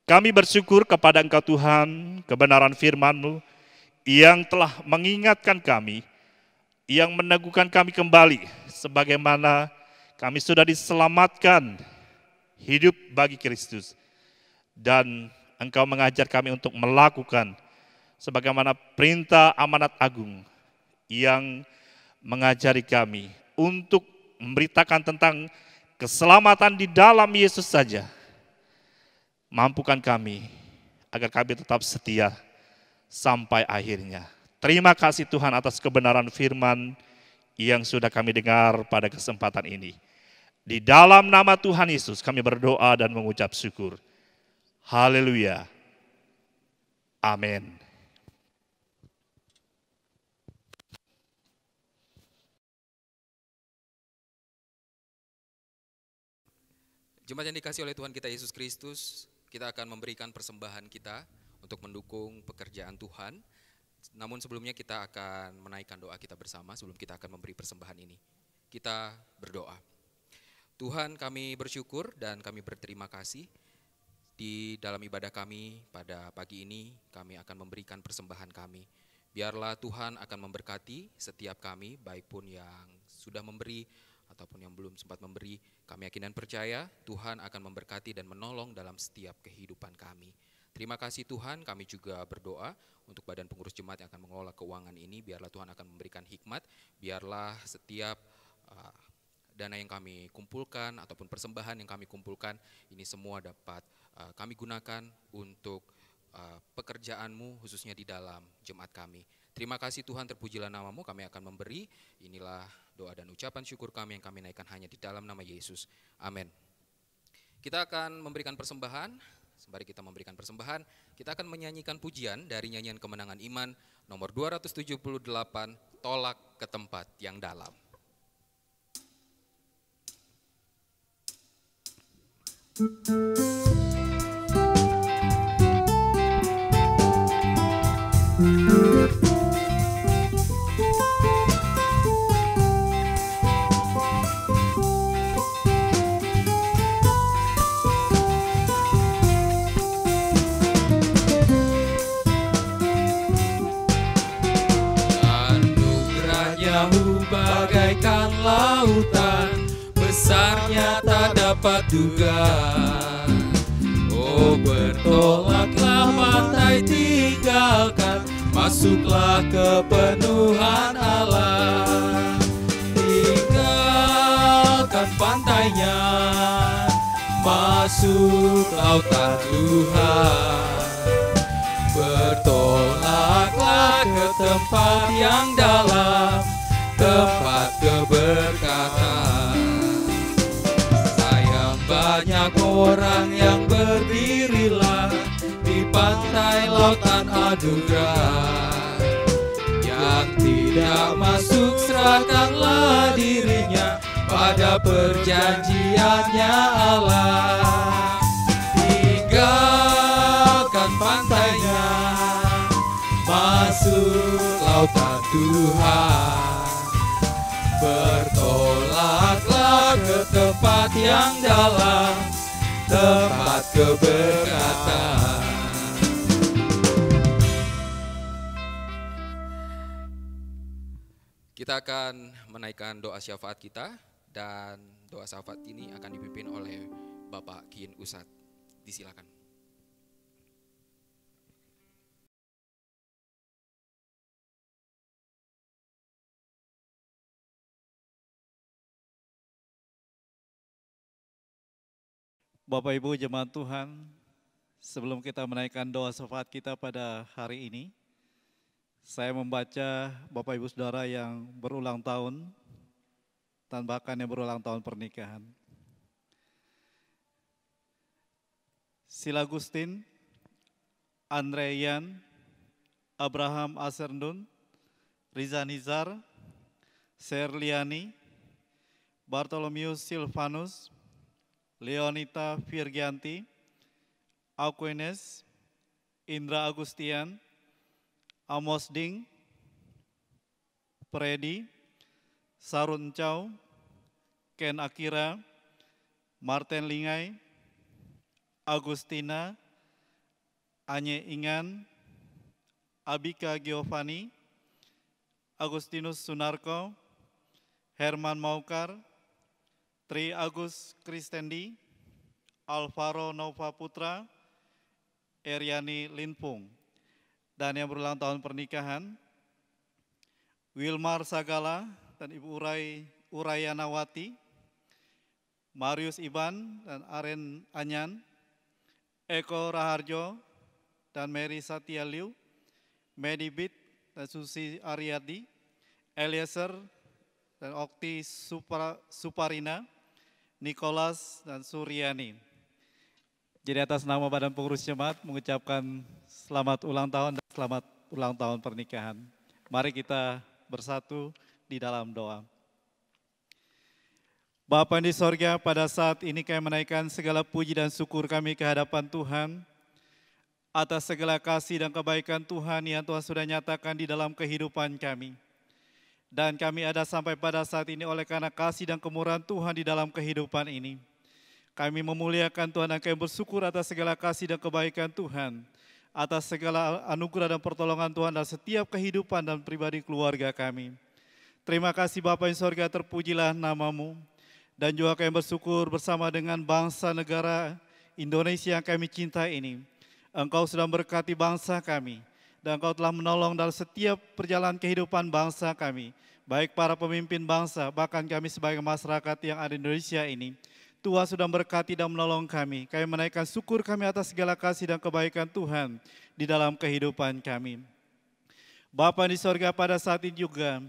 Kami bersyukur kepada Engkau Tuhan, kebenaran firman-Mu yang telah mengingatkan kami, yang meneguhkan kami kembali, sebagaimana kami sudah diselamatkan hidup bagi Kristus. Dan Engkau mengajar kami untuk melakukan sebagaimana perintah amanat agung yang mengajari kami untuk memberitakan tentang keselamatan di dalam Yesus saja. Mampukan kami agar kami tetap setia sampai akhirnya. Terima kasih Tuhan atas kebenaran firman yang sudah kami dengar pada kesempatan ini. Di dalam nama Tuhan Yesus kami berdoa dan mengucap syukur. Haleluya. Amin. Jemaat yang dikasihi oleh Tuhan kita Yesus Kristus, kita akan memberikan persembahan kita untuk mendukung pekerjaan Tuhan. Namun sebelumnya kita akan menaikkan doa kita bersama sebelum kita akan memberi persembahan ini. Kita berdoa. Tuhan, kami bersyukur dan kami berterima kasih. Di dalam ibadah kami pada pagi ini, kami akan memberikan persembahan kami. Biarlah Tuhan akan memberkati setiap kami, baik pun yang sudah memberi ataupun yang belum sempat memberi. Kami yakin dan percaya Tuhan akan memberkati dan menolong dalam setiap kehidupan kami. Terima kasih Tuhan, kami juga berdoa untuk badan pengurus jemaat yang akan mengelola keuangan ini. Biarlah Tuhan akan memberikan hikmat, biarlah setiap dana yang kami kumpulkan ataupun persembahan yang kami kumpulkan, ini semua dapat kami gunakan untuk pekerjaan-Mu khususnya di dalam jemaat kami. Terima kasih Tuhan, terpujilah nama-Mu, kami akan memberi. Inilah doa dan ucapan syukur kami yang kami naikkan hanya di dalam nama Yesus. Amin. Kita akan memberikan persembahan. Sembari kita memberikan persembahan, kita akan menyanyikan pujian dari nyanyian Kemenangan Iman nomor 278, Tolak ke Tempat yang Dalam. Bagaikan lautan, besarnya tak dapat duga. Oh, bertolaklah pantai tinggalkan, masuklah ke penuhan Allah. Tinggalkan pantainya, masuk lautan Tuhan. Bertolaklah ke tempat yang dalam, tempat keberkatan. Sayang banyak orang yang berdirilah di pantai lautan anugerah. Yang tidak masuk serahkanlah dirinya pada perjanjiannya Allah. Tinggalkan pantainya, masuk lautan Tuhan. Bertolaklah ke tempat yang dalam, tempat keberkatan. Kita akan menaikkan doa syafaat kita, dan doa syafaat ini akan dipimpin oleh Bapak Kiin Usat. Disilakan. Bapak Ibu jemaat Tuhan, sebelum kita menaikkan doa syafaat kita pada hari ini, saya membaca Bapak Ibu Saudara yang berulang tahun dan bahkan yang berulang tahun pernikahan. Sila Gustin, Andre Ian, Abraham Aserndun, Riza Nizar, Serliani, Bartolomeus Silvanus, Leonita Virgianti, Aquines, Indra Agustian, Amos Ding, Predi, Sarun Chow, Ken Akira, Martin Lingai, Agustina, Anye Ingan, Abika Giovanni, Agustinus Sunarko, Herman Maukar, Tri Agus Kristendi, Alvaro Nova Putra, Eriani Linpung. Dan yang berulang tahun pernikahan, Wilmar Sagala dan Ibu Urayanawati, Marius Iban dan Aren Anyan, Eko Raharjo dan Mary Satya Liu, Medi Bit dan Susi Ariadi, Eliezer dan Okti Suparina, Nicholas dan Suryani. Jadi atas nama Badan Pengurus Jemaat mengucapkan selamat ulang tahun dan selamat ulang tahun pernikahan. Mari kita bersatu di dalam doa. Bapa di sorga, pada saat ini kami menaikkan segala puji dan syukur kami ke hadapan Tuhan atas segala kasih dan kebaikan Tuhan yang Tuhan sudah nyatakan di dalam kehidupan kami. Dan kami ada sampai pada saat ini oleh karena kasih dan kemurahan Tuhan di dalam kehidupan ini. Kami memuliakan Tuhan dan kami bersyukur atas segala kasih dan kebaikan Tuhan, atas segala anugerah dan pertolongan Tuhan dalam setiap kehidupan dan pribadi keluarga kami. Terima kasih Bapa di sorga, terpujilah nama-Mu. Dan juga kami bersyukur bersama dengan bangsa negara Indonesia yang kami cintai ini. Engkau sudah berkati bangsa kami, dan Engkau telah menolong dalam setiap perjalanan kehidupan bangsa kami. Baik para pemimpin bangsa, bahkan kami sebagai masyarakat yang ada di Indonesia ini. Tuhan sudah berkati dan menolong kami. Kami menaikkan syukur kami atas segala kasih dan kebaikan Tuhan di dalam kehidupan kami. Bapa di sorga, pada saat ini juga,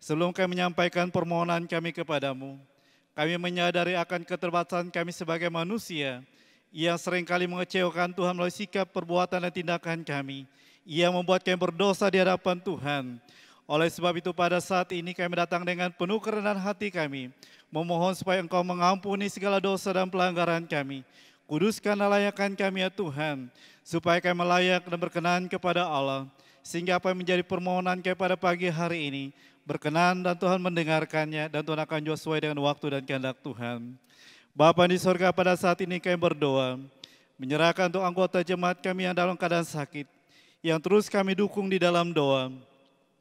sebelum kami menyampaikan permohonan kami kepadamu, kami menyadari akan keterbatasan kami sebagai manusia yang seringkali mengecewakan Tuhan melalui sikap, perbuatan, dan tindakan kami. Ia membuat kami berdosa di hadapan Tuhan. Oleh sebab itu pada saat ini kami datang dengan penuh kerendahan hati kami, memohon supaya Engkau mengampuni segala dosa dan pelanggaran kami. Kuduskan dan layakkan kami ya Tuhan, supaya kami layak dan berkenan kepada Allah. Sehingga apa yang menjadi permohonan kami pada pagi hari ini, berkenan dan Tuhan mendengarkannya, dan Tuhan akan jawab sesuai dengan waktu dan kehendak Tuhan. Bapa di sorga, pada saat ini kami berdoa, menyerahkan untuk anggota jemaat kami yang dalam keadaan sakit, yang terus kami dukung di dalam doa.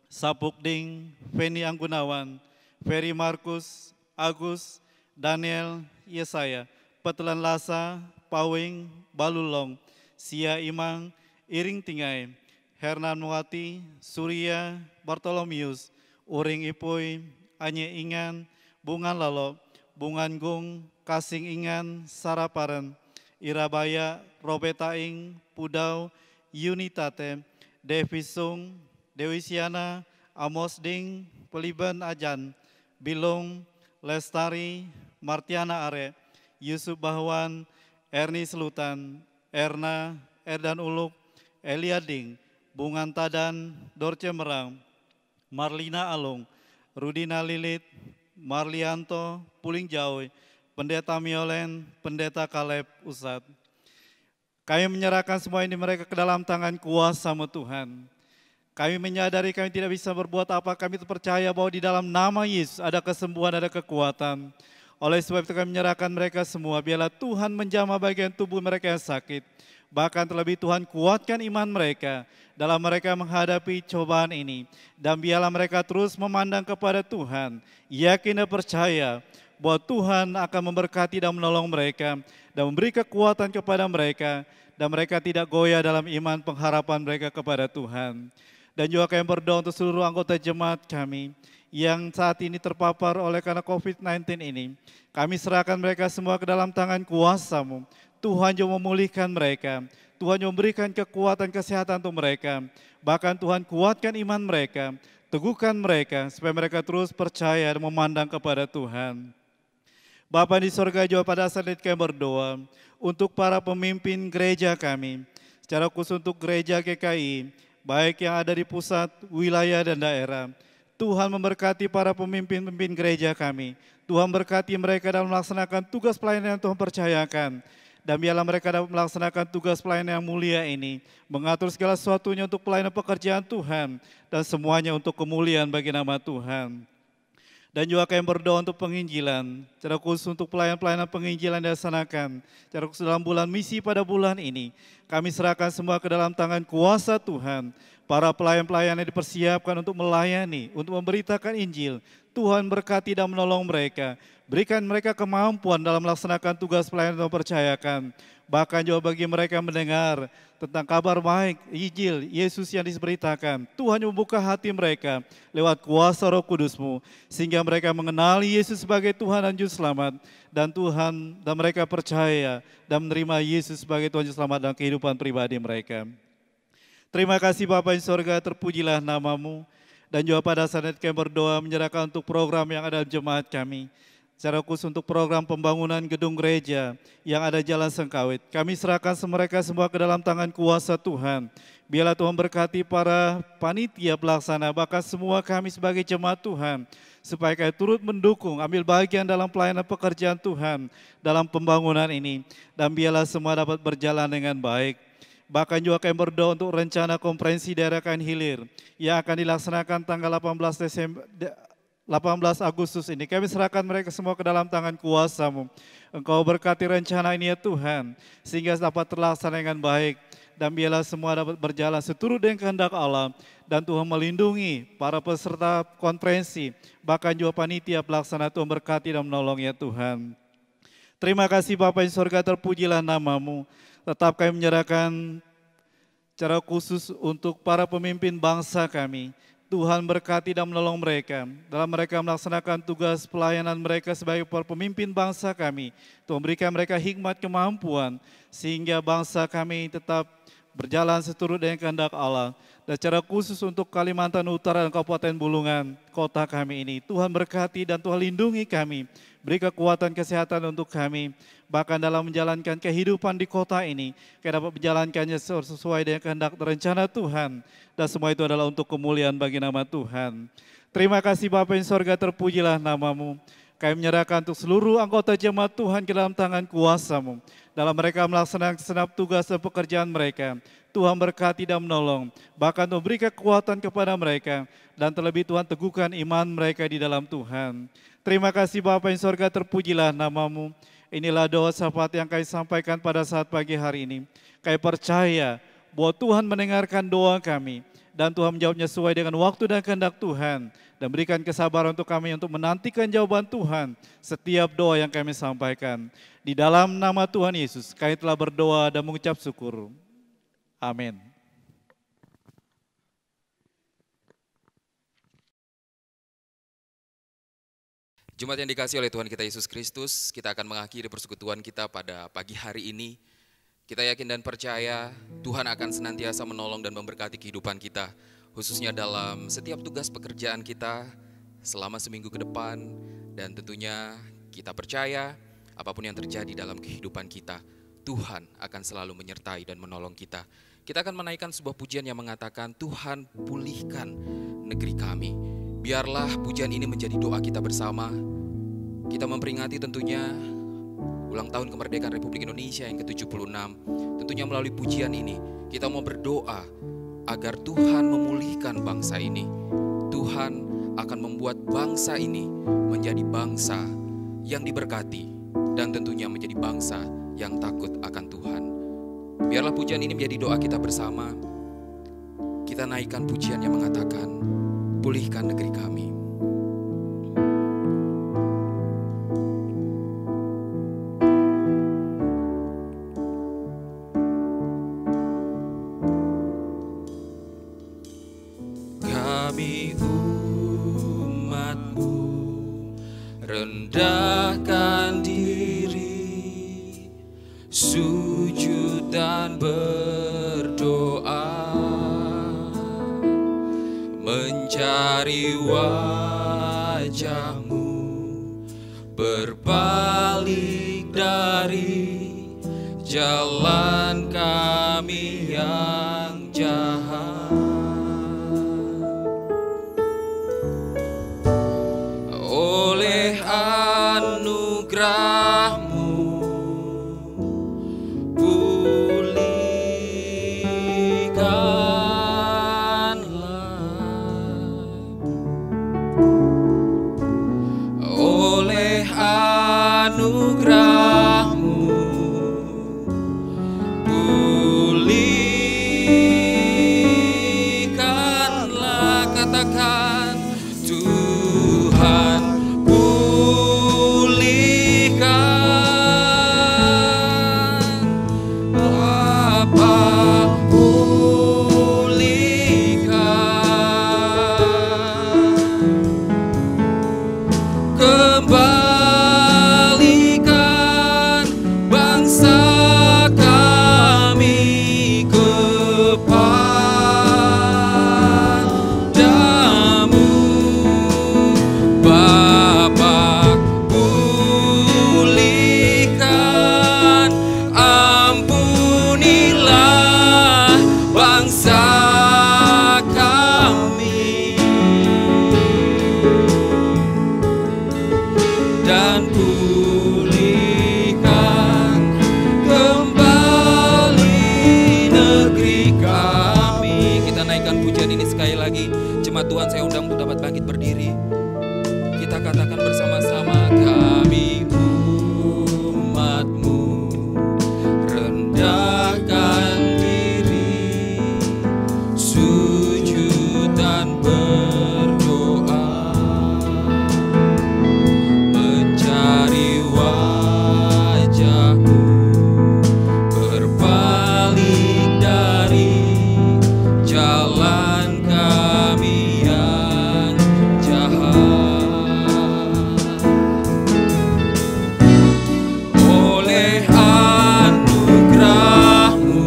Sapukding, Feni Anggunawan, Ferry Markus, Agus, Daniel, Yesaya, Petelan Lasa, Pawing, Balulong, Sia Imang, Iring Tingai, Hernan Muati, Surya, Bartolomeus, Uring Ipoy, Anye Ingan, Bungan Lalo, Bungan Gung, Kasing Ingan, Saraparen, Irabaya, Robetaing, Pudau, Unitate, Devi Sung, Dewi Siana, Amos Ding, Peliban Ajan, Bilung, Lestari, Martiana Are, Yusuf Bahwan, Erni Selutan, Erna, Erdan Uluk, Eliading, Bungan Tadan, Dorce Merang, Marlina Alung, Rudina Lilit, Marlianto, Puling Jawi, Pendeta Miolen, Pendeta Kaleb Usad. Kami menyerahkan semua ini mereka ke dalam tangan kuasa-Mu Tuhan. Kami menyadari kami tidak bisa berbuat apa, kami percaya bahwa di dalam nama Yesus ada kesembuhan, ada kekuatan. Oleh sebab itu kami menyerahkan mereka semua, biarlah Tuhan menjamah bagian tubuh mereka yang sakit. Bahkan terlebih Tuhan kuatkan iman mereka dalam mereka menghadapi cobaan ini. Dan biarlah mereka terus memandang kepada Tuhan, yakin dan percaya bahwa Tuhan akan memberkati dan menolong mereka dan memberi kekuatan kepada mereka. Dan mereka tidak goyah dalam iman pengharapan mereka kepada Tuhan. Dan juga kami berdoa untuk seluruh anggota jemaat kami yang saat ini terpapar oleh karena COVID-19 ini. Kami serahkan mereka semua ke dalam tangan kuasa-Mu. Tuhan juga memulihkan mereka. Tuhan juga memberikan kekuatan kesehatan untuk mereka. Bahkan Tuhan kuatkan iman mereka. teguhkan mereka supaya mereka terus percaya dan memandang kepada Tuhan. Bapa di sorga juga pada saat ini kami berdoa untuk para pemimpin gereja kami, secara khusus untuk gereja GKI, baik yang ada di pusat, wilayah, dan daerah. Tuhan memberkati para pemimpin-pemimpin gereja kami. Tuhan berkati mereka dalam melaksanakan tugas pelayanan yang Tuhan percayakan. Dan biarlah mereka dapat melaksanakan tugas pelayanan yang mulia ini, mengatur segala sesuatunya untuk pelayanan pekerjaan Tuhan, dan semuanya untuk kemuliaan bagi nama Tuhan. Dan juga kami berdoa untuk penginjilan, secara khusus untuk pelayanan penginjilan dilaksanakan, secara khusus dalam bulan misi pada bulan ini. Kami serahkan semua ke dalam tangan kuasa Tuhan. Para pelayan-pelayan yang dipersiapkan untuk melayani, untuk memberitakan Injil. Tuhan berkati dan menolong mereka. Berikan mereka kemampuan dalam melaksanakan tugas pelayanan yang percayakan. Bahkan juga bagi mereka yang mendengar tentang kabar baik, Injil, Yesus yang diberitakan. Tuhan membuka hati mereka lewat kuasa Roh Kudus-Mu, sehingga mereka mengenali Yesus sebagai Tuhan dan Juru Selamat. Dan Tuhan dan mereka percaya dan menerima Yesus sebagai Tuhan Juru Selamat dalam kehidupan pribadi mereka. Terima kasih Bapa di sorga, terpujilah nama-Mu. Dan juga pada saat kami berdoa menyerahkan untuk program yang ada di jemaat kami. Secara khusus untuk program pembangunan gedung gereja yang ada Jalan Sengkawit. Kami serahkan mereka semua ke dalam tangan kuasa Tuhan. Biarlah Tuhan berkati para panitia pelaksana, bahkan semua kami sebagai jemaat Tuhan. Supaya kami turut mendukung, ambil bagian dalam pelayanan pekerjaan Tuhan dalam pembangunan ini. Dan biarlah semua dapat berjalan dengan baik. Bahkan juga kami berdoa untuk rencana konferensi daerah Kain Hilir yang akan dilaksanakan tanggal 18 Agustus ini. Kami serahkan mereka semua ke dalam tangan kuasa-Mu. Engkau berkati rencana ini ya Tuhan, sehingga dapat terlaksana dengan baik. Dan biarlah semua dapat berjalan seturut dengan kehendak Allah. Dan Tuhan melindungi para peserta konferensi, bahkan juga panitia pelaksana. Tuhan berkati dan menolong ya Tuhan. Terima kasih Bapa di sorga, terpujilah nama-Mu. Tetap kami menyerahkan secara khusus untuk para pemimpin bangsa kami. Tuhan berkati dan menolong mereka dalam mereka melaksanakan tugas pelayanan mereka sebagai pemimpin bangsa kami. Tuhan berikan mereka hikmat kemampuan sehingga bangsa kami tetap berjalan seturut dengan kehendak Allah. Dan secara khusus untuk Kalimantan Utara dan Kabupaten Bulungan, kota kami ini. Tuhan berkati dan Tuhan lindungi kami. Beri kekuatan kesehatan untuk kami. Bahkan dalam menjalankan kehidupan di kota ini, kita dapat menjalankannya sesuai dengan kehendak dan rencana Tuhan. Dan semua itu adalah untuk kemuliaan bagi nama Tuhan. Terima kasih Bapa di sorga, terpujilah nama-Mu. Kami menyerahkan untuk seluruh anggota jemaat Tuhan ke dalam tangan kuasa-Mu. Dalam mereka melaksanakan segenap tugas dan pekerjaan mereka. Tuhan berkati dan menolong. Bahkan Tuhan beri kekuatan kepada mereka. Dan terlebih Tuhan teguhkan iman mereka di dalam Tuhan. Terima kasih Bapa di sorga, terpujilah nama-Mu. Inilah doa syafaat yang kami sampaikan pada saat pagi hari ini. Kami percaya bahwa Tuhan mendengarkan doa kami. Dan Tuhan menjawabnya sesuai dengan waktu dan kehendak Tuhan. Dan berikan kesabaran untuk kami untuk menantikan jawaban Tuhan setiap doa yang kami sampaikan. Di dalam nama Tuhan Yesus, kami telah berdoa dan mengucap syukur. Amin. Jemaat yang dikasihi oleh Tuhan kita Yesus Kristus, kita akan mengakhiri persekutuan kita pada pagi hari ini. Kita yakin dan percaya Tuhan akan senantiasa menolong dan memberkati kehidupan kita, khususnya dalam setiap tugas pekerjaan kita selama seminggu ke depan. Dan tentunya kita percaya apapun yang terjadi dalam kehidupan kita, Tuhan akan selalu menyertai dan menolong kita. Kita akan menaikkan sebuah pujian yang mengatakan, Tuhan pulihkan negeri kami. Biarlah pujian ini menjadi doa kita bersama. Kita memperingati tentunya ulang tahun kemerdekaan Republik Indonesia yang ke-76. Tentunya melalui pujian ini kita mau berdoa agar Tuhan memulihkan bangsa ini. Tuhan akan membuat bangsa ini menjadi bangsa yang diberkati dan tentunya menjadi bangsa yang takut akan Tuhan. Biarlah pujian ini menjadi doa kita bersama. Kita naikkan pujian yang mengatakan, pulihkan negeri kami. Kami umat-Mu rendahkan diri, sujud dan berdoa, mencari wajah-Mu, berbalik dari jalan kami yang jahat. Oleh anugerah-Mu pulihkanlah, oleh anugerah-Mu pulihkanlah. Katakan, Tuhan pulihkan, Bapa pulihkan, kembalikan bangsa kami kepadamu, Bapa pulihkan, ampunilah bangsa kami, dan pulihkan kembali negeri kami. Kita naikkan pujian ini sekali lagi. Jemaat Tuhan, saya undang untuk dapat bangkit berdiri. Kita katakan bersama-sama, kami umat-Mu rendahkan diri, sujud dan berdoa, mencari wajah-Mu, berbalik dari jalan kami yang jahat. Oleh anugerah-Mu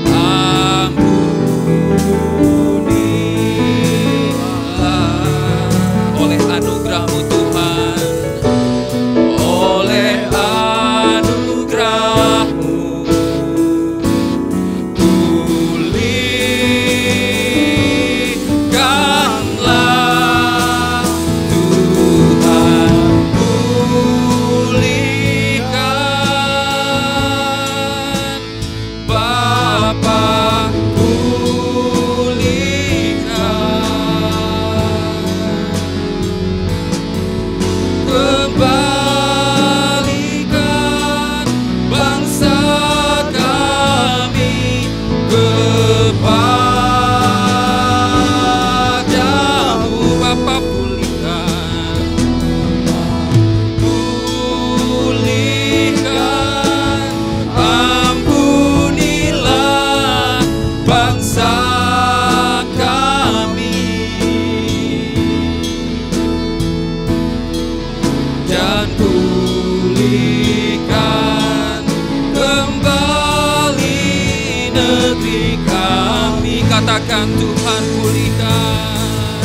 ampunilah, oleh anugerah-Mu Tuhan, oleh anugerah-Mu pulihkanlah, Tuhan pulihkan, Bapa pulihkan, kembalikan bangsa kami kepadamu, Bapa pulihkan, pulihkan, ampunilah bangsa kami, dan pulihkan kembali negeri kami. Katakan, Tuhan pulihkan,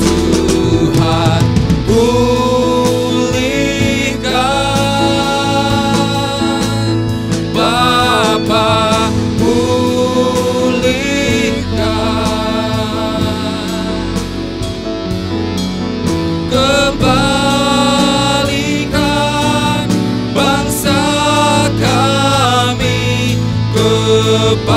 Tuhan pulihkan, Bapa pulihkan, kembalikan bangsa kami kepadamu,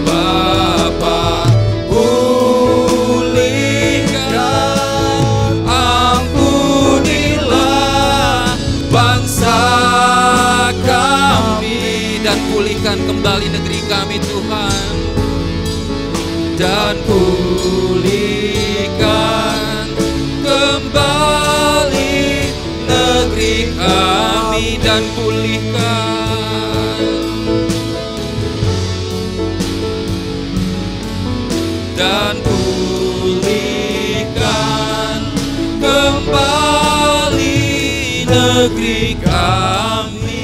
Bapa pulihkan, ampunilah bangsa kami, dan pulihkan kembali negeri kami Tuhan, dan pulihkan kembali negeri kami, dan pulihkan, dan pulihkan kembali negeri kami.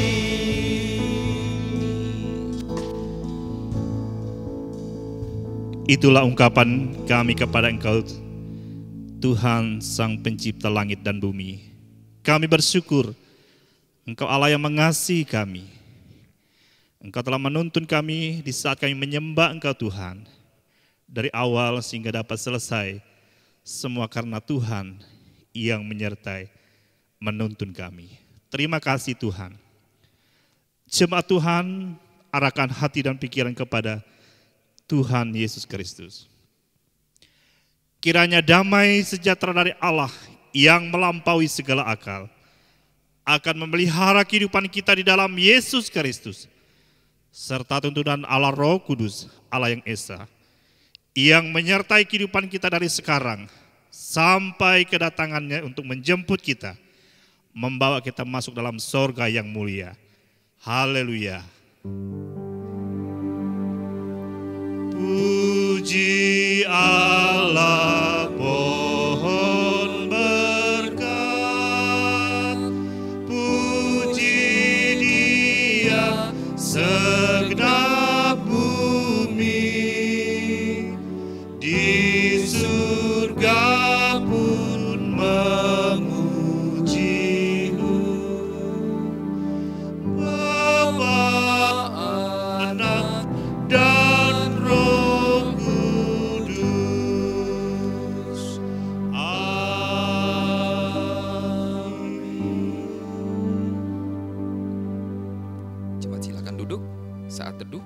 Itulah ungkapan kami kepada Engkau, Tuhan Sang Pencipta langit dan bumi. Kami bersyukur Engkau Allah yang mengasihi kami. Engkau telah menuntun kami di saat kami menyembah Engkau Tuhan. Dari awal sehingga dapat selesai, semua karena Tuhan yang menyertai, menuntun kami. Terima kasih Tuhan. Jemaat Tuhan, arahkan hati dan pikiran kepada Tuhan Yesus Kristus. Kiranya damai sejahtera dari Allah yang melampaui segala akal akan memelihara kehidupan kita di dalam Yesus Kristus, serta tuntunan Allah Roh Kudus, Allah yang Esa, yang menyertai kehidupan kita dari sekarang sampai kedatangannya untuk menjemput kita, membawa kita masuk dalam sorga yang mulia. Haleluya. Puji Allah, pohon berkat, puji Dia segenap bumi, di surga pun memuji-Mu. Bapa, Anak, dan Roh Kudus. Amin. Jemaat silakan duduk saat teduh.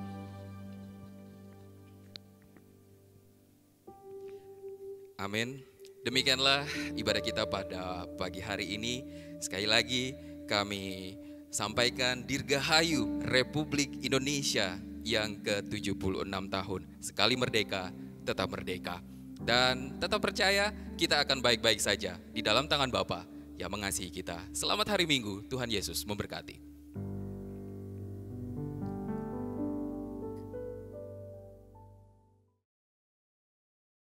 Amin. Demikianlah ibadah kita pada pagi hari ini. Sekali lagi kami sampaikan Dirgahayu Republik Indonesia yang ke-76 tahun. Sekali merdeka, tetap merdeka. Dan tetap percaya kita akan baik-baik saja di dalam tangan Bapa yang mengasihi kita. Selamat hari Minggu, Tuhan Yesus memberkati.